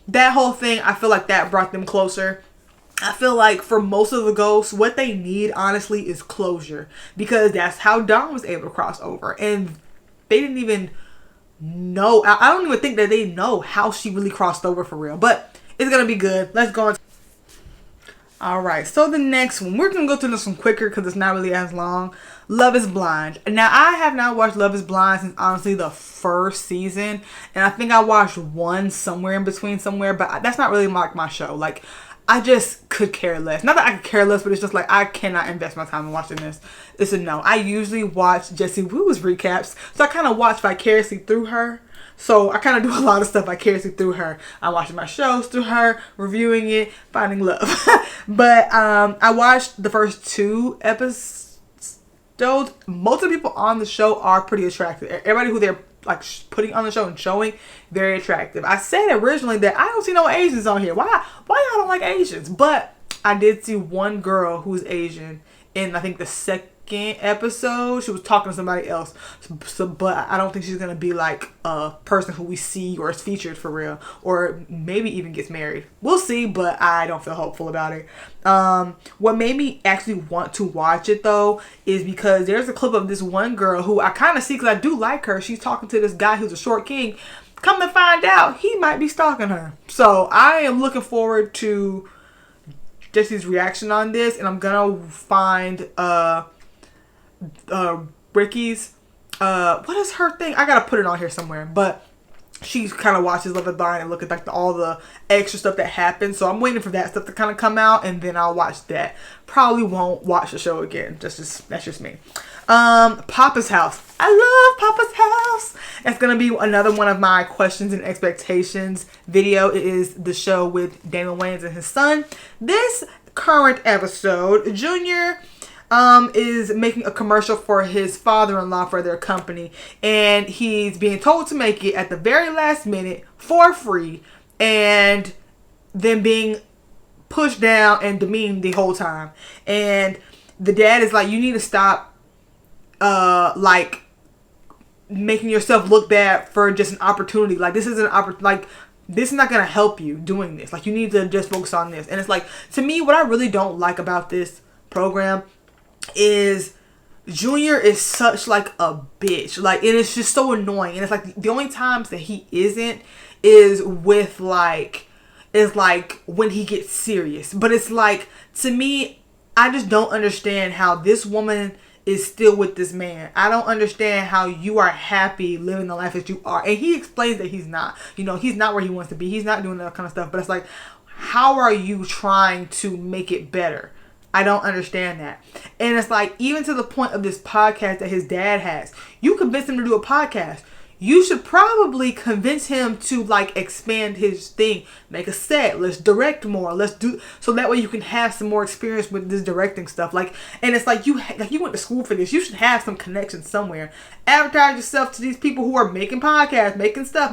that whole thing, I feel like that brought them closer. I feel like for most of the ghosts, what they need, honestly, is closure, because that's how Dawn was able to cross over, and they didn't even know. I don't even think that they know how she really crossed over for real. But it's going to be good. Let's go on. Alright, so the next one. We're going to go through this one quicker because it's not really as long. Love is Blind. Now, I have not watched Love is Blind since, honestly, the first season. And I think I watched one somewhere in between somewhere. But that's not really like my show. Like, I just could care less. Not that I could care less, but it's just like, I cannot invest my time in watching this. It's a no. I usually watch Jessie Woo's recaps, so I kind of watch vicariously through her. So I kind of do a lot of stuff vicariously through her. I'm watching my shows through her, reviewing it, finding love. But I watched the first 2 episodes. Most of the people on the show are pretty attractive. Everybody who they're like putting on the show and showing, very attractive. I said originally that I don't see no Asians on here. Why y'all don't like Asians? But I did see one girl who's Asian in, I think, the episode, she was talking to somebody else. So, but I don't think she's gonna be like a person who we see or is featured for real, or maybe even gets married. We'll see, but I don't feel hopeful about it. What made me actually want to watch it though is because there's a clip of this one girl who I kind of see because I do like her. She's talking to this guy who's a short king. Come to find out, he might be stalking her. So I am looking forward to Jesse's reaction on this, and I'm gonna find Ricky's what is her thing? I gotta put it on here somewhere, but she kind of watches Love and Blind and look at like all the extra stuff that happens. So I'm waiting for that stuff to kind of come out, and then I'll watch that. Probably won't watch the show again. That's just me. Poppa's house. I love Poppa's house. It's gonna be another one of my questions and expectations video. It is the show with Damon Wayans and his son. This current episode, Junior is making a commercial for his father-in-law for their company, and he's being told to make it at the very last minute for free, and then being pushed down and demeaned the whole time. And the dad is like, you need to stop like making yourself look bad for just an opportunity. Like, this is this is not gonna help you doing this. Like, you need to just focus on this. And it's like, to me, what I really don't like about this program is Junior is such like a bitch. Like, and it's just so annoying. And it's like the only times that he isn't is with is when he gets serious. But it's like, to me, I just don't understand how this woman is still with this man. I don't understand how you are happy living the life that you are. And he explains that he's not. You know, he's not where he wants to be. He's not doing that kind of stuff. But it's like, how are you trying to make it better? I don't understand that. And it's like, even to the point of this podcast that his dad has. You convinced him to do a podcast. You should probably convince him to like expand his thing, make a set, let's direct more, let's do, so that way you can have some more experience with this directing stuff. Like, and it's like you went to school for this. You should have some connection somewhere. Advertise yourself to these people who are making podcasts, making stuff.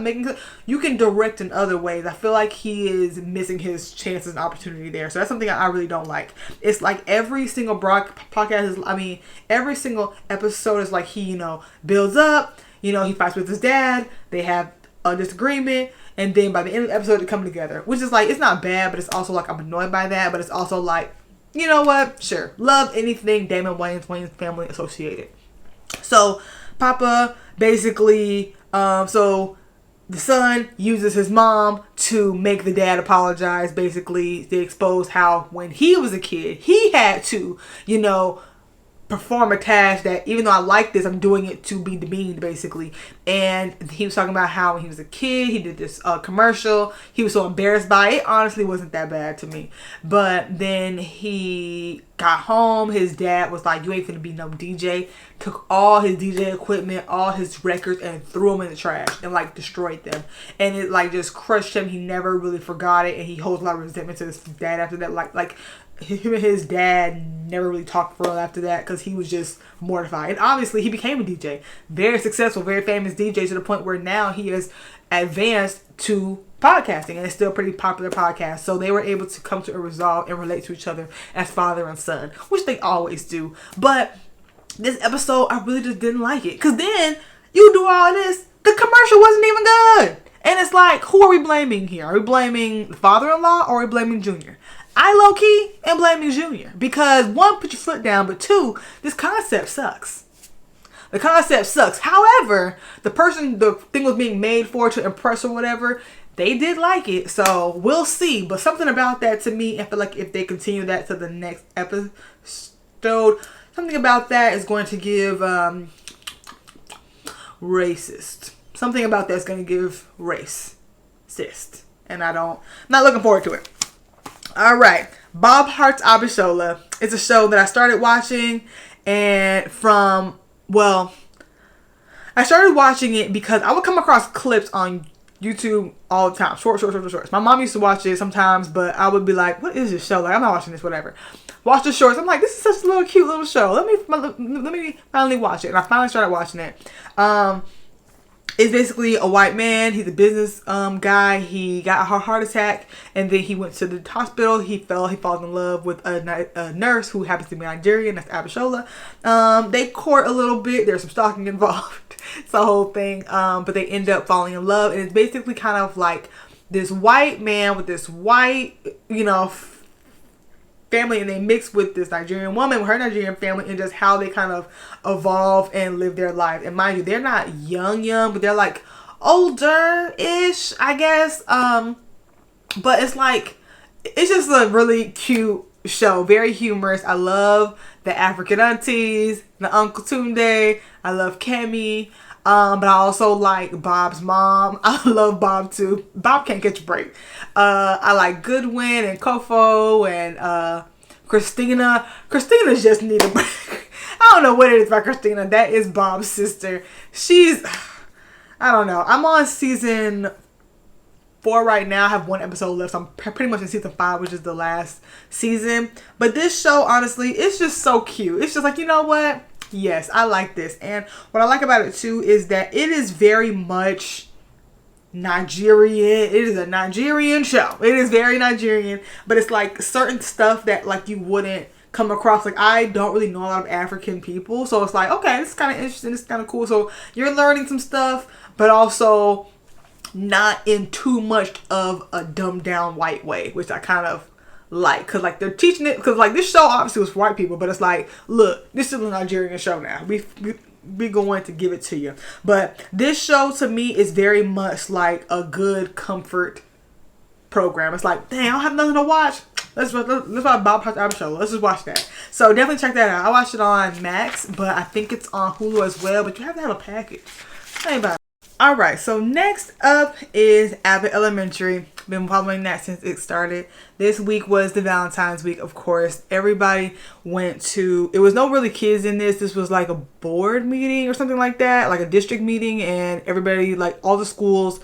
You can direct in other ways. I feel like he is missing his chances and opportunity there. So that's something I really don't like. It's like every single podcast is, every single episode is like he, builds up. He fights with his dad. They have a disagreement. And then by the end of the episode, they come together. Which is like, it's not bad, but it's also like, I'm annoyed by that. But it's also like, you know what? Sure. Love anything Damon Wayans family associated. So, Poppa basically, so the son uses his mom to make the dad apologize. Basically, they expose how when he was a kid, he had to, perform a task that, even though I like this, I'm doing it to be demeaned, basically. And he was talking about how when he was a kid, he did this commercial. He was so embarrassed by it. It honestly wasn't that bad to me. But then he got home. His dad was like, you ain't finna be no DJ. Took all his DJ equipment, all his records, and threw them in the trash and like destroyed them. And it like just crushed him. He never really forgot it. And he holds a lot of resentment to his dad after that. Like him and his dad never really talked for real after that because he was just mortified. And obviously he became a DJ. Very successful, very famous DJ, to the point where now he has advanced to podcasting, and it's still a pretty popular podcast. So they were able to come to a resolve and relate to each other as father and son, which they always do. But this episode, I really just didn't like it. Because then you do all this, the commercial wasn't even good. And it's like, who are we blaming here? Are we blaming the father-in-law or are we blaming Junior? I low-key am blaming Junior. Because one, put your foot down, but two, this concept sucks. The concept sucks. However, the thing was being made for to impress or whatever, they did like it. So we'll see. But something about that, to me, I feel like if they continue that to the next episode, something about that is going to give racist. Something about that's going to give racist. And I'm not looking forward to it. All right. Bob Hearts Abishola. It's a show that I started watching, and I started watching it because I would come across clips on YouTube all the time. Shorts. My mom used to watch it sometimes, but I would be like, what is this show? Like, I'm not watching this, whatever. Watch the shorts. I'm like, this is such a little cute little show. Let me finally watch it. And I finally started watching it. It's basically a white man. He's a business guy. He got a heart attack, and then he went to the hospital. He falls in love with a nurse who happens to be Nigerian. That's Abbot. They court a little bit. There's some stalking involved. It's the whole thing. But they end up falling in love, and it's basically kind of like this white man with this white, family, and they mix with this Nigerian woman with her Nigerian family, and just how they kind of evolve and live their life. And mind you, they're not young, but they're like older-ish, I guess. But it's like, it's just a really cute show. Very humorous. I love the African aunties, the Uncle Tunde. I love Kemi. But I also like Bob's mom. I love Bob too. Bob can't catch a break. I like Goodwin and Kofo and Christina. Christina just need a break. I don't know what it is about Christina. That is Bob's sister. I don't know. I'm on season 4 right now. I have 1 episode left. So I'm pretty much in season 5, which is the last season. But this show, honestly, it's just so cute. It's just like, you know what? Yes, I like this. And what I like about it too is that it is very much Nigerian. It is a Nigerian show. It is very Nigerian, but it's like certain stuff that like you wouldn't come across. Like, I don't really know a lot of African people, so it's like, okay, this is kind of interesting. This is kind of cool. So you're learning some stuff, but also not in too much of a dumbed down white way, which I kind of like, because like they're teaching it, because like this show obviously was for white people, but it's like, look, this is a Nigerian show now. We going to give it to you. But this show to me is very much like a good comfort program. It's like, dang, I don't have nothing to watch. Let's watch Bob Abbott show. Let's just watch that. So definitely check that out. I watched it on Max, but I think it's on Hulu as well. But you have to have a package. Think about it. Alright, so next up is Abbott Elementary. Been following that since it started. This week was the Valentine's week, of course. Everybody went to, it was no really kids in this. This was like a board meeting or something like that, like a district meeting, and everybody, like all the schools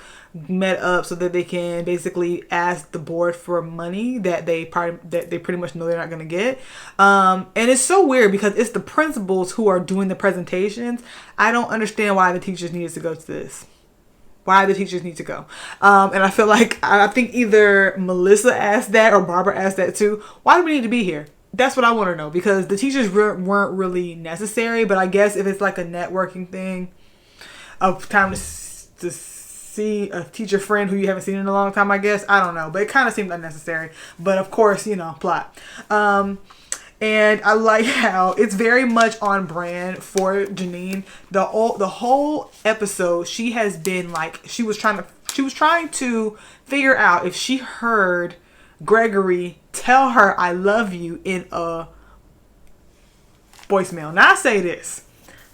met up so that they can basically ask the board for money that they pretty much know they're not going to get. And it's so weird because it's the principals who are doing the presentations. I don't understand why the teachers needed to go to this. Why the teachers need to go. And I feel like, I think either Melissa asked that or Barbara asked that too. Why do we need to be here? That's what I want to know, because the teachers weren't really necessary. But I guess if it's like a networking thing of time to see a teacher friend who you haven't seen in a long time, I guess. I don't know. But it kind of seemed unnecessary. But of course, plot. And I like how it's very much on brand for Janine. The whole episode, she has been like, she was trying to figure out if she heard Gregory tell her I love you in a voicemail. Now I say this.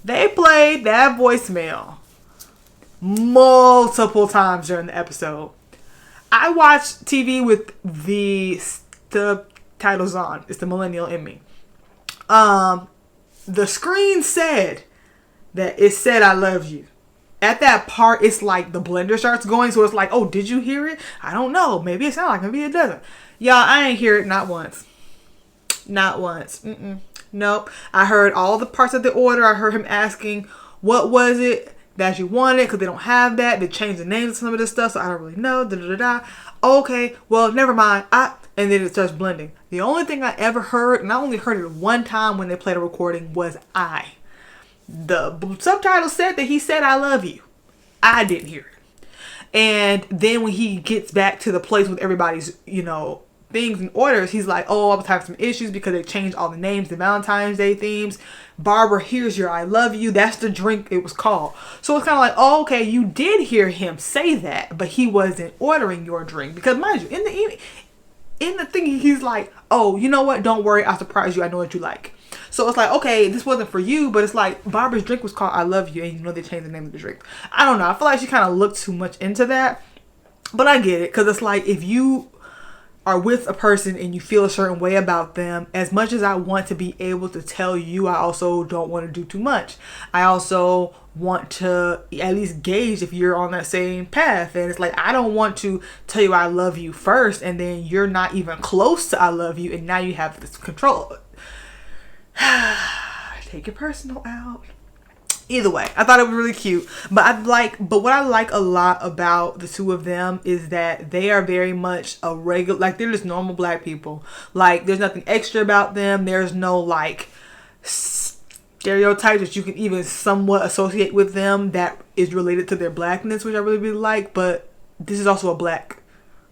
They played that voicemail multiple times during the episode. I watched TV with the subtitles on. It's the millennial in me. The screen said that it said I love you. At that part, it's like the blender starts going, so it's like, oh, did you hear it? I don't know. Maybe it sounds like, maybe it doesn't. Y'all, I ain't hear it not once. Not once. Nope. I heard all the parts of the order. I heard him asking, what was it that you wanted? Because they don't have that. They changed the names of some of this stuff, so I don't really know. Okay, well, never mind. And then it starts blending. The only thing I ever heard, and I only heard it one time when they played a recording, was I. The subtitle said that he said I love you. I didn't hear it. And then when he gets back to the place with everybody's, things and orders, he's like, oh, I was having some issues because they changed all the names, the Valentine's Day themes. Barbara, here's your I love you. That's the drink it was called. So it's kind of like, oh, okay, you did hear him say that, but he wasn't ordering your drink. Because mind you, in the thing, he's like, oh, you know what? Don't worry. I'll surprise you. I know what you like. So it's like, okay, this wasn't for you, but it's like Barbara's drink was called I love you, and they changed the name of the drink. I don't know. I feel like she kind of looked too much into that, but I get it. Because it's like, if you are with a person and you feel a certain way about them, as much as I want to be able to tell you, I also don't want to do too much. I also want to at least gauge if you're on that same path. And it's like, I don't want to tell you I love you first and then you're not even close to I love you, and now you have this control. Take your personal out. Either way, I thought it was really cute. But what I like a lot about the two of them is that they are very much a regular, like they're just normal black people. Like there's nothing extra about them. There's no like stereotypes that you can even somewhat associate with them that is related to their blackness, which I really, really like. But this is also a black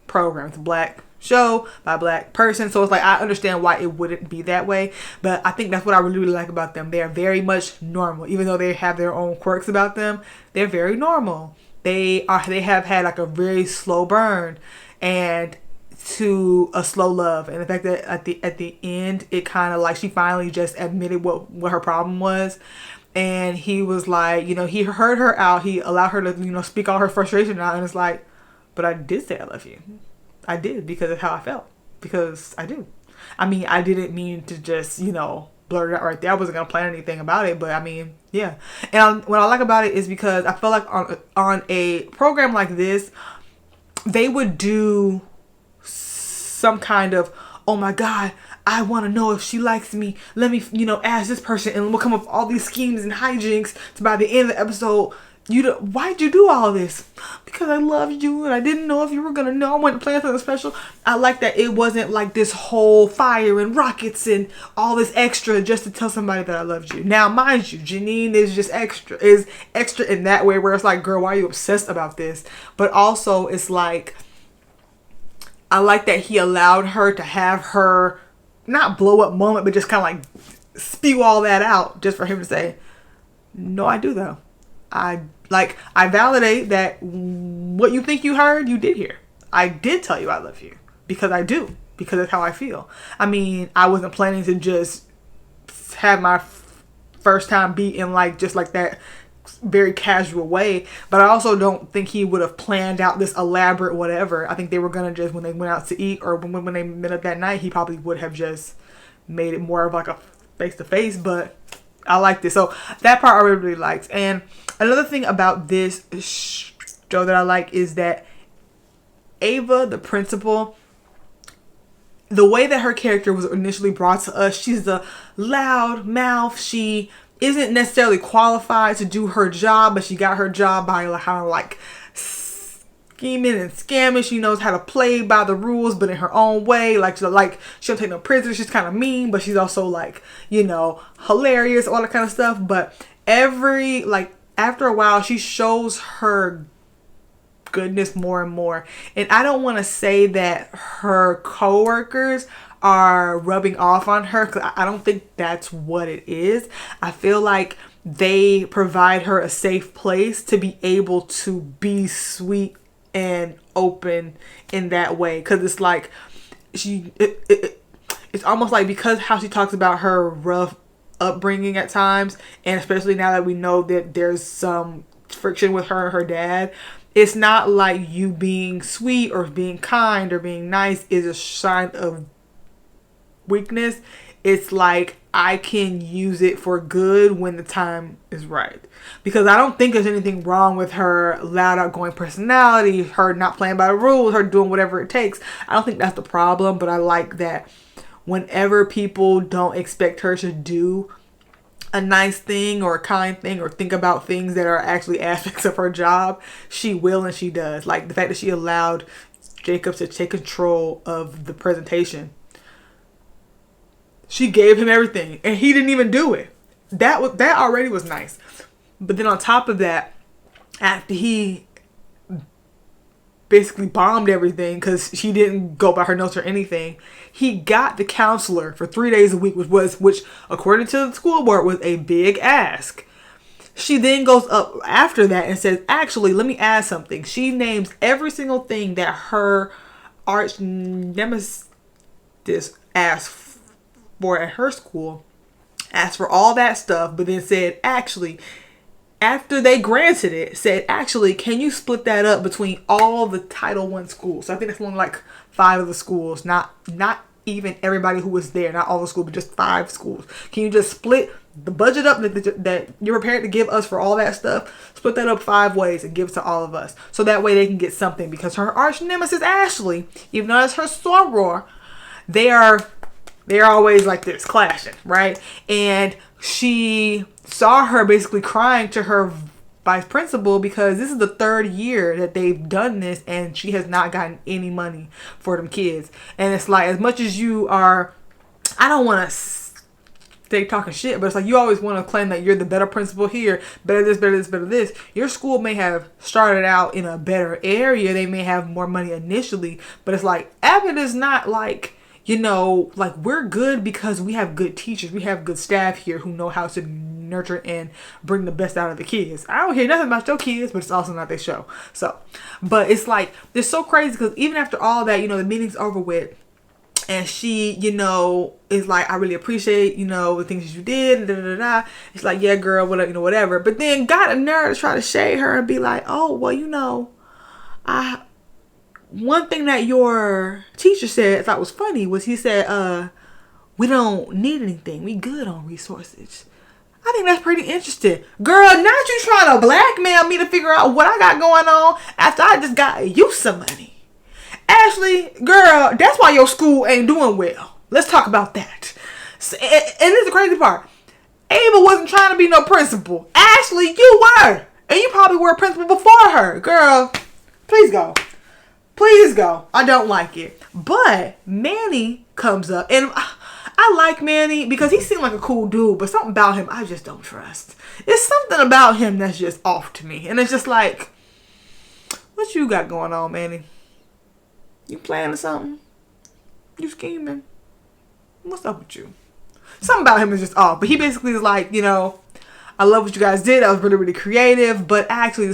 program. It's a black show by a black person, so it's like I understand why it wouldn't be that way. But I think that's what I really, really like about them. They are very much normal, even though they have their own quirks about them. They're very normal. They have had like a very slow burn and to a slow love, and the fact that at the end it kind of like she finally just admitted what her problem was. And he was like, he heard her out, he allowed her to speak all her frustration out, and it's like, but I did say I love you. I did, because of how I felt. Because I do. I mean, I didn't mean to just, blurt it out right there. I wasn't going to plan anything about it. But I mean, yeah. And what I like about it is because I feel like on a program like this, they would do some kind of, oh my God, I want to know if she likes me. Let me, ask this person. And we'll come up with all these schemes and hijinks to by the end of the episode. Why'd you do all this? Because I loved you and I didn't know if you were gonna know. I wanted to plan something special. I like that it wasn't like this whole fire and rockets and all this extra just to tell somebody that I loved you. Now, mind you, Janine is extra in that way where it's like, girl, why are you obsessed about this? But also it's like, I like that he allowed her to have her not blow up moment, but just kind of like spew all that out just for him to say, no, I do though. I validate that what you think you heard, you did hear. I did tell you I love you because I do, because that's how I feel. I mean, I wasn't planning to just have my first time be in like just like that very casual way, but I also don't think he would have planned out this elaborate whatever. I think they were gonna just, when they went out to eat or when they met up that night, he probably would have just made it more of like a face to face. But I like this, so that part I really liked. And another thing about this show that I like is that Ava, the principal, the way that her character was initially brought to us, she's a loud mouth. She isn't necessarily qualified to do her job, but she got her job by how like scheming and scamming. She knows how to play by the rules, but in her own way. Like she don't take no prisoners. She's kind of mean, but she's also like, hilarious, all that kind of stuff. But after a while, she shows her goodness more and more. And I don't want to say that her coworkers are rubbing off on her, because I don't think that's what it is. I feel like they provide her a safe place to be able to be sweet and open in that way. Because it's like it's almost like, because how she talks about her rough upbringing at times, and especially now that we know that there's some friction with her and her dad, it's not like you being sweet or being kind or being nice is a sign of weakness. It's like, I can use it for good when the time is right. Because I don't think there's anything wrong with her loud outgoing personality, her not playing by the rules, her doing whatever it takes. I don't think that's the problem, but I like that whenever people don't expect her to do a nice thing or a kind thing or think about things that are actually aspects of her job, she will, and she does. Like the fact that she allowed Jacob to take control of the presentation. She gave him everything and he didn't even do it. That already was nice. But then on top of that, after he basically bombed everything because she didn't go by her notes or anything, he got the counselor for 3 days a week, which according to the school board was a big ask. She then goes up after that and says, actually, let me add something. She names every single thing that her arch nemesis asked for at her school, asked for all that stuff, but then said, actually, after they granted it, said, actually, can you split that up between all the Title I schools? So I think it's only like 5 of the schools, not even everybody who was there, not all the schools, but just 5 schools. Can you just split the budget up that you're prepared to give us for all that stuff? Split that up 5 ways and give it to all of us. So that way they can get something, because her arch nemesis, Ashley, even though it's her soror, they're always like this, clashing, right? And she saw her basically crying to her vice principal because this is the 3rd year that they've done this and she has not gotten any money for them kids. And it's like, as much as you are, I don't want to stay talking shit, but it's like you always want to claim that you're the better principal here, better this, better this, better this. Your school may have started out in a better area, they may have more money initially, but it's like Abbott is not like, you know, like we're good because we have good teachers, we have good staff here who know how to nurture and bring the best out of the kids. I don't hear nothing about your kids, but it's also not their show. So, but it's like, it's so crazy because even after all that, you know, the meeting's over with, and she, you know, is like, I really appreciate, you know, the things that you did, da, da, da, da. It's like, yeah, girl, whatever, you know, whatever. But then got a nerve to try to shade her and be like, oh, well, you know, one thing that your teacher said I thought was funny was he said, we don't need anything. We good on resources. I think that's pretty interesting. Girl, not you trying to blackmail me to figure out what I got going on after I just got you some money. Ashley, girl, that's why your school ain't doing well. Let's talk about that. So, and this is the crazy part. Ava wasn't trying to be no principal. Ashley, you were. And you probably were a principal before her. Girl, please go. Please go. I don't like it. But Manny comes up. And I like Manny because he seemed like a cool dude. But something about him I just don't trust. It's something about him that's just off to me. And it's just like, what you got going on, Manny? You planning something? You scheming? What's up with you? Something about him is just off. But he basically is like, you know, I love what you guys did. That was really, really creative. But actually,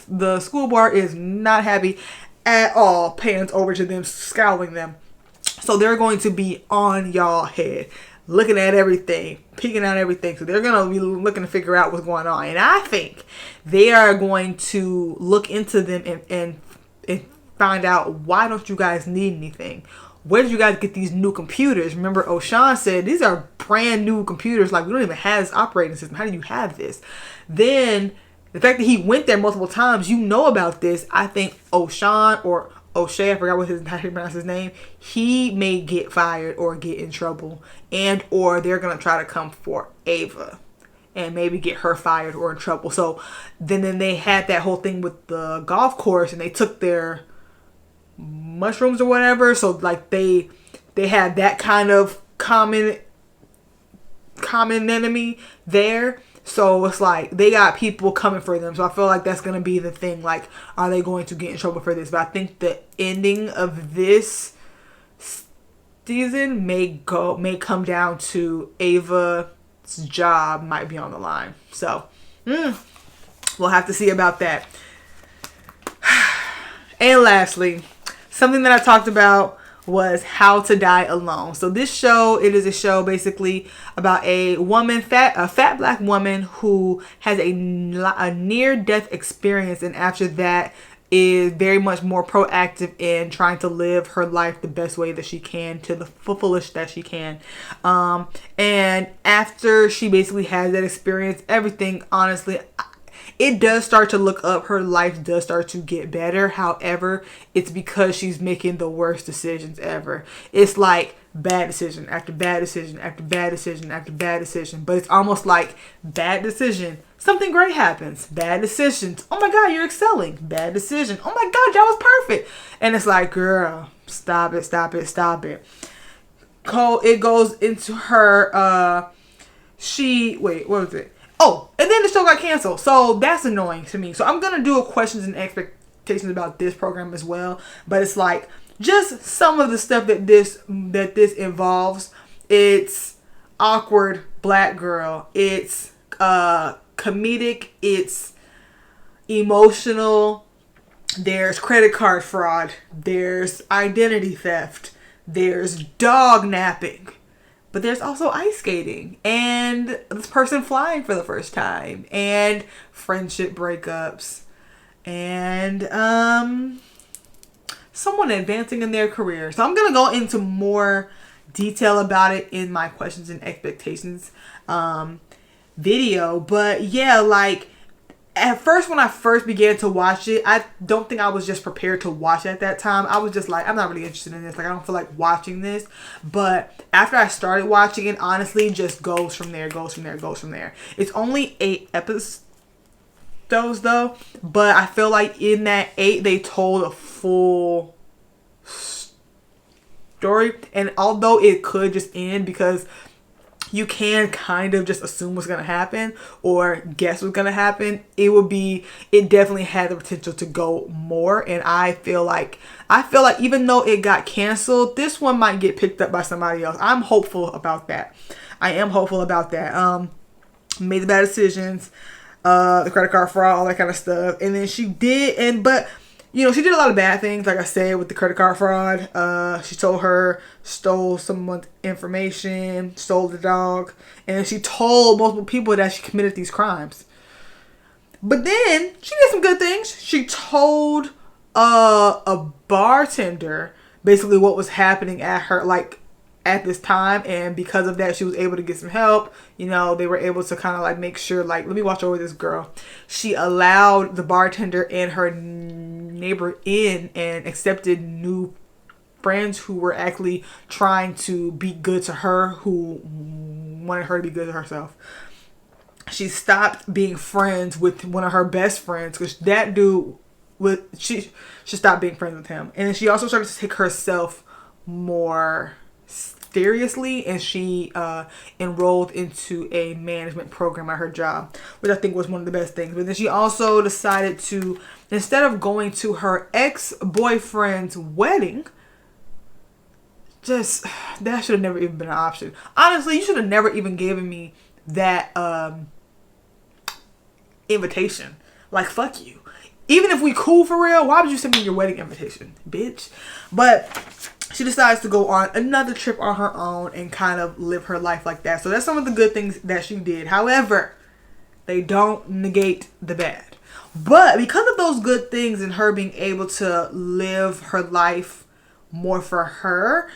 the school board is not happy at all. Pans over to them, scowling them. So they're going to be on y'all head, looking at everything, peeking out everything. So they're going to be looking to figure out what's going on. And I think they are going to look into them and find out, why don't you guys need anything? Where did you guys get these new computers? Remember, O'Shawn said these are brand new computers. Like, we don't even have this operating system. How do you have this? Then the fact that he went there multiple times, you know about this. I think O'Shawn or O'Shea, I forgot how he pronounced his name, he may get fired or get in trouble, and or they're gonna try to come for Ava and maybe get her fired or in trouble. So then they had that whole thing with the golf course, and they took their mushrooms or whatever. So like they had that kind of common enemy there. So it's like they got people coming for them. So I feel like that's going to be the thing. Like, are they going to get in trouble for this? But I think the ending of this season may come down to Ava's job might be on the line. So we'll have to see about that. And lastly, something that I talked about was How to Die Alone. So this show, it is a show basically about a fat black woman who has a near-death experience, and after that is very much more proactive in trying to live her life the best way that she can, to the fullest that she can. And after she basically has that experience, everything, honestly, it does start to look up. Her life does start to get better. However, it's because she's making the worst decisions ever. It's like bad decision after bad decision after bad decision after bad decision. But it's almost like bad decision, something great happens. Bad decisions, oh my God, you're excelling. Bad decision, oh my God, that was perfect. And it's like, girl, stop it, stop it, stop it. It goes into her, what was it? Oh, and then the show got canceled. So that's annoying to me. So I'm going to do a questions and expectations about this program as well. But it's like just some of the stuff that this involves. It's awkward black girl. It's comedic. It's emotional. There's credit card fraud. There's identity theft. There's dog napping. But there's also ice skating and this person flying for the first time and friendship breakups and someone advancing in their career. So I'm going to go into more detail about it in my questions and expectations video. But yeah, like at first, when I first began to watch it, I don't think I was just prepared to watch it at that time. I was just like, I'm not really interested in this. Like, I don't feel like watching this. But after I started watching it, honestly, just goes from there, goes from there, goes from there. It's only 8 episodes, though. But I feel like in that 8, they told a full story. And although it could just end because you can kind of just assume what's going to happen or guess what's going to happen, it definitely had the potential to go more. And I feel like even though it got canceled, this one might get picked up by somebody else. I'm hopeful about that. I am hopeful about that. Made the bad decisions, the credit card fraud, all that kind of stuff. And then she did, but she did a lot of bad things, like I said, with the credit card fraud. She stole someone's information, stole the dog, and she told multiple people that she committed these crimes. But then she did some good things. She told a bartender basically what was happening at her, like, at this time, and because of that she was able to get some help. They were able to kind of like make sure, like, let me watch over this girl. She allowed the bartender and her neighbor in and accepted new friends who were actually trying to be good to her, who wanted her to be good to herself. She stopped being friends with one of her best friends because that dude she stopped being friends with him. And then she also started to take herself more seriously, and she enrolled into a management program at her job, which I think was one of the best things. But then she also decided to, instead of going to her ex-boyfriend's wedding, that should have never even been an option. Honestly, you should have never even given me that invitation. Like, fuck you. Even if we cool for real, why would you send me your wedding invitation, bitch? But she decides to go on another trip on her own and kind of live her life like that. So that's some of the good things that she did. However, they don't negate the bad. But because of those good things and her being able to live her life more for her,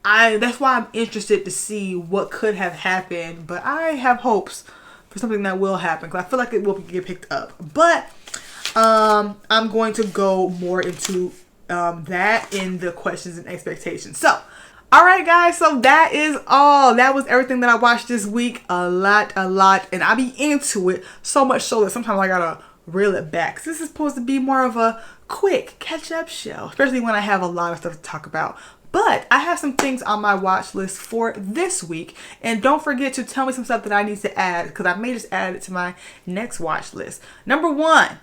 that's why I'm interested to see what could have happened. But I have hopes for something that will happen, because I feel like it will get picked up. But I'm going to go more into that in the questions and expectations. So, alright guys, so that is all. That was everything that I watched this week. A lot, and I be into it so much so that sometimes I gotta reel it back. So this is supposed to be more of a quick catch-up show, especially when I have a lot of stuff to talk about. But I have some things on my watch list for this week. And don't forget to tell me some stuff that I need to add, because I may just add it to my next watch list. Number 1,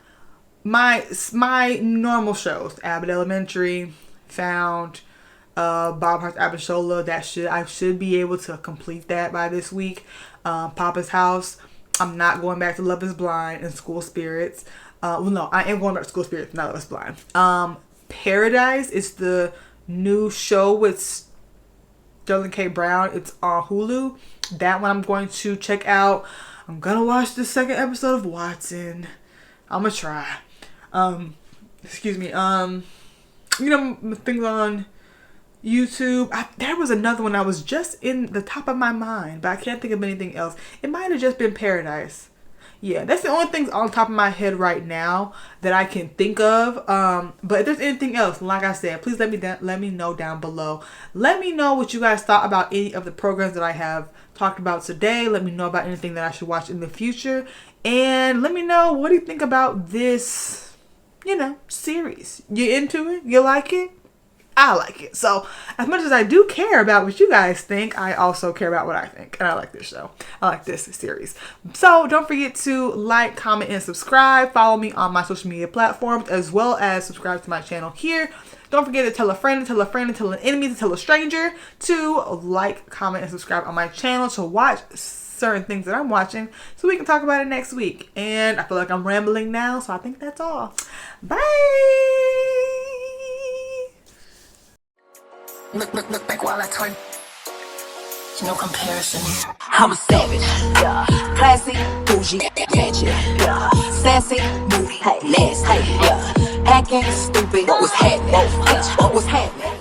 my normal shows: Abbott Elementary, Found, Bob Hart's Abishola. I should be able to complete that by this week. Poppa's House. I'm not going back to Love is Blind and School Spirits. Well, no, I am going back to School Spirits, not Love is Blind. Paradise is the new show with Sterling K. Brown. It's on Hulu. That one I'm going to check out. I'm gonna watch the second episode of Watson. I'm gonna try. Excuse me. Things on YouTube. There was another one that was just in the top of my mind, but I can't think of anything else. It might have just been Paradise. Yeah, that's the only things on top of my head right now that I can think of. But if there's anything else, like I said, please let me know down below. Let me know what you guys thought about any of the programs that I have talked about today. Let me know about anything that I should watch in the future. And let me know, what do you think about this, series? You into it? You like it? I like it. So as much as I do care about what you guys think, I also care about what I think. And I like this show. I like this series. So don't forget to like, comment, and subscribe. Follow me on my social media platforms, as well as subscribe to my channel here. Don't forget to tell a friend, tell an enemy, to tell a stranger to like, comment, and subscribe on my channel to watch certain things that I'm watching, so we can talk about it next week. And I feel like I'm rambling now, so I think that's all. Bye. Look back while I twerk. No comparison. I'm a savage, yeah. Classy, bougie, ratchet, yeah. Sassy, moody, nasty, yeah. Acting stupid, what was happening? What was happening?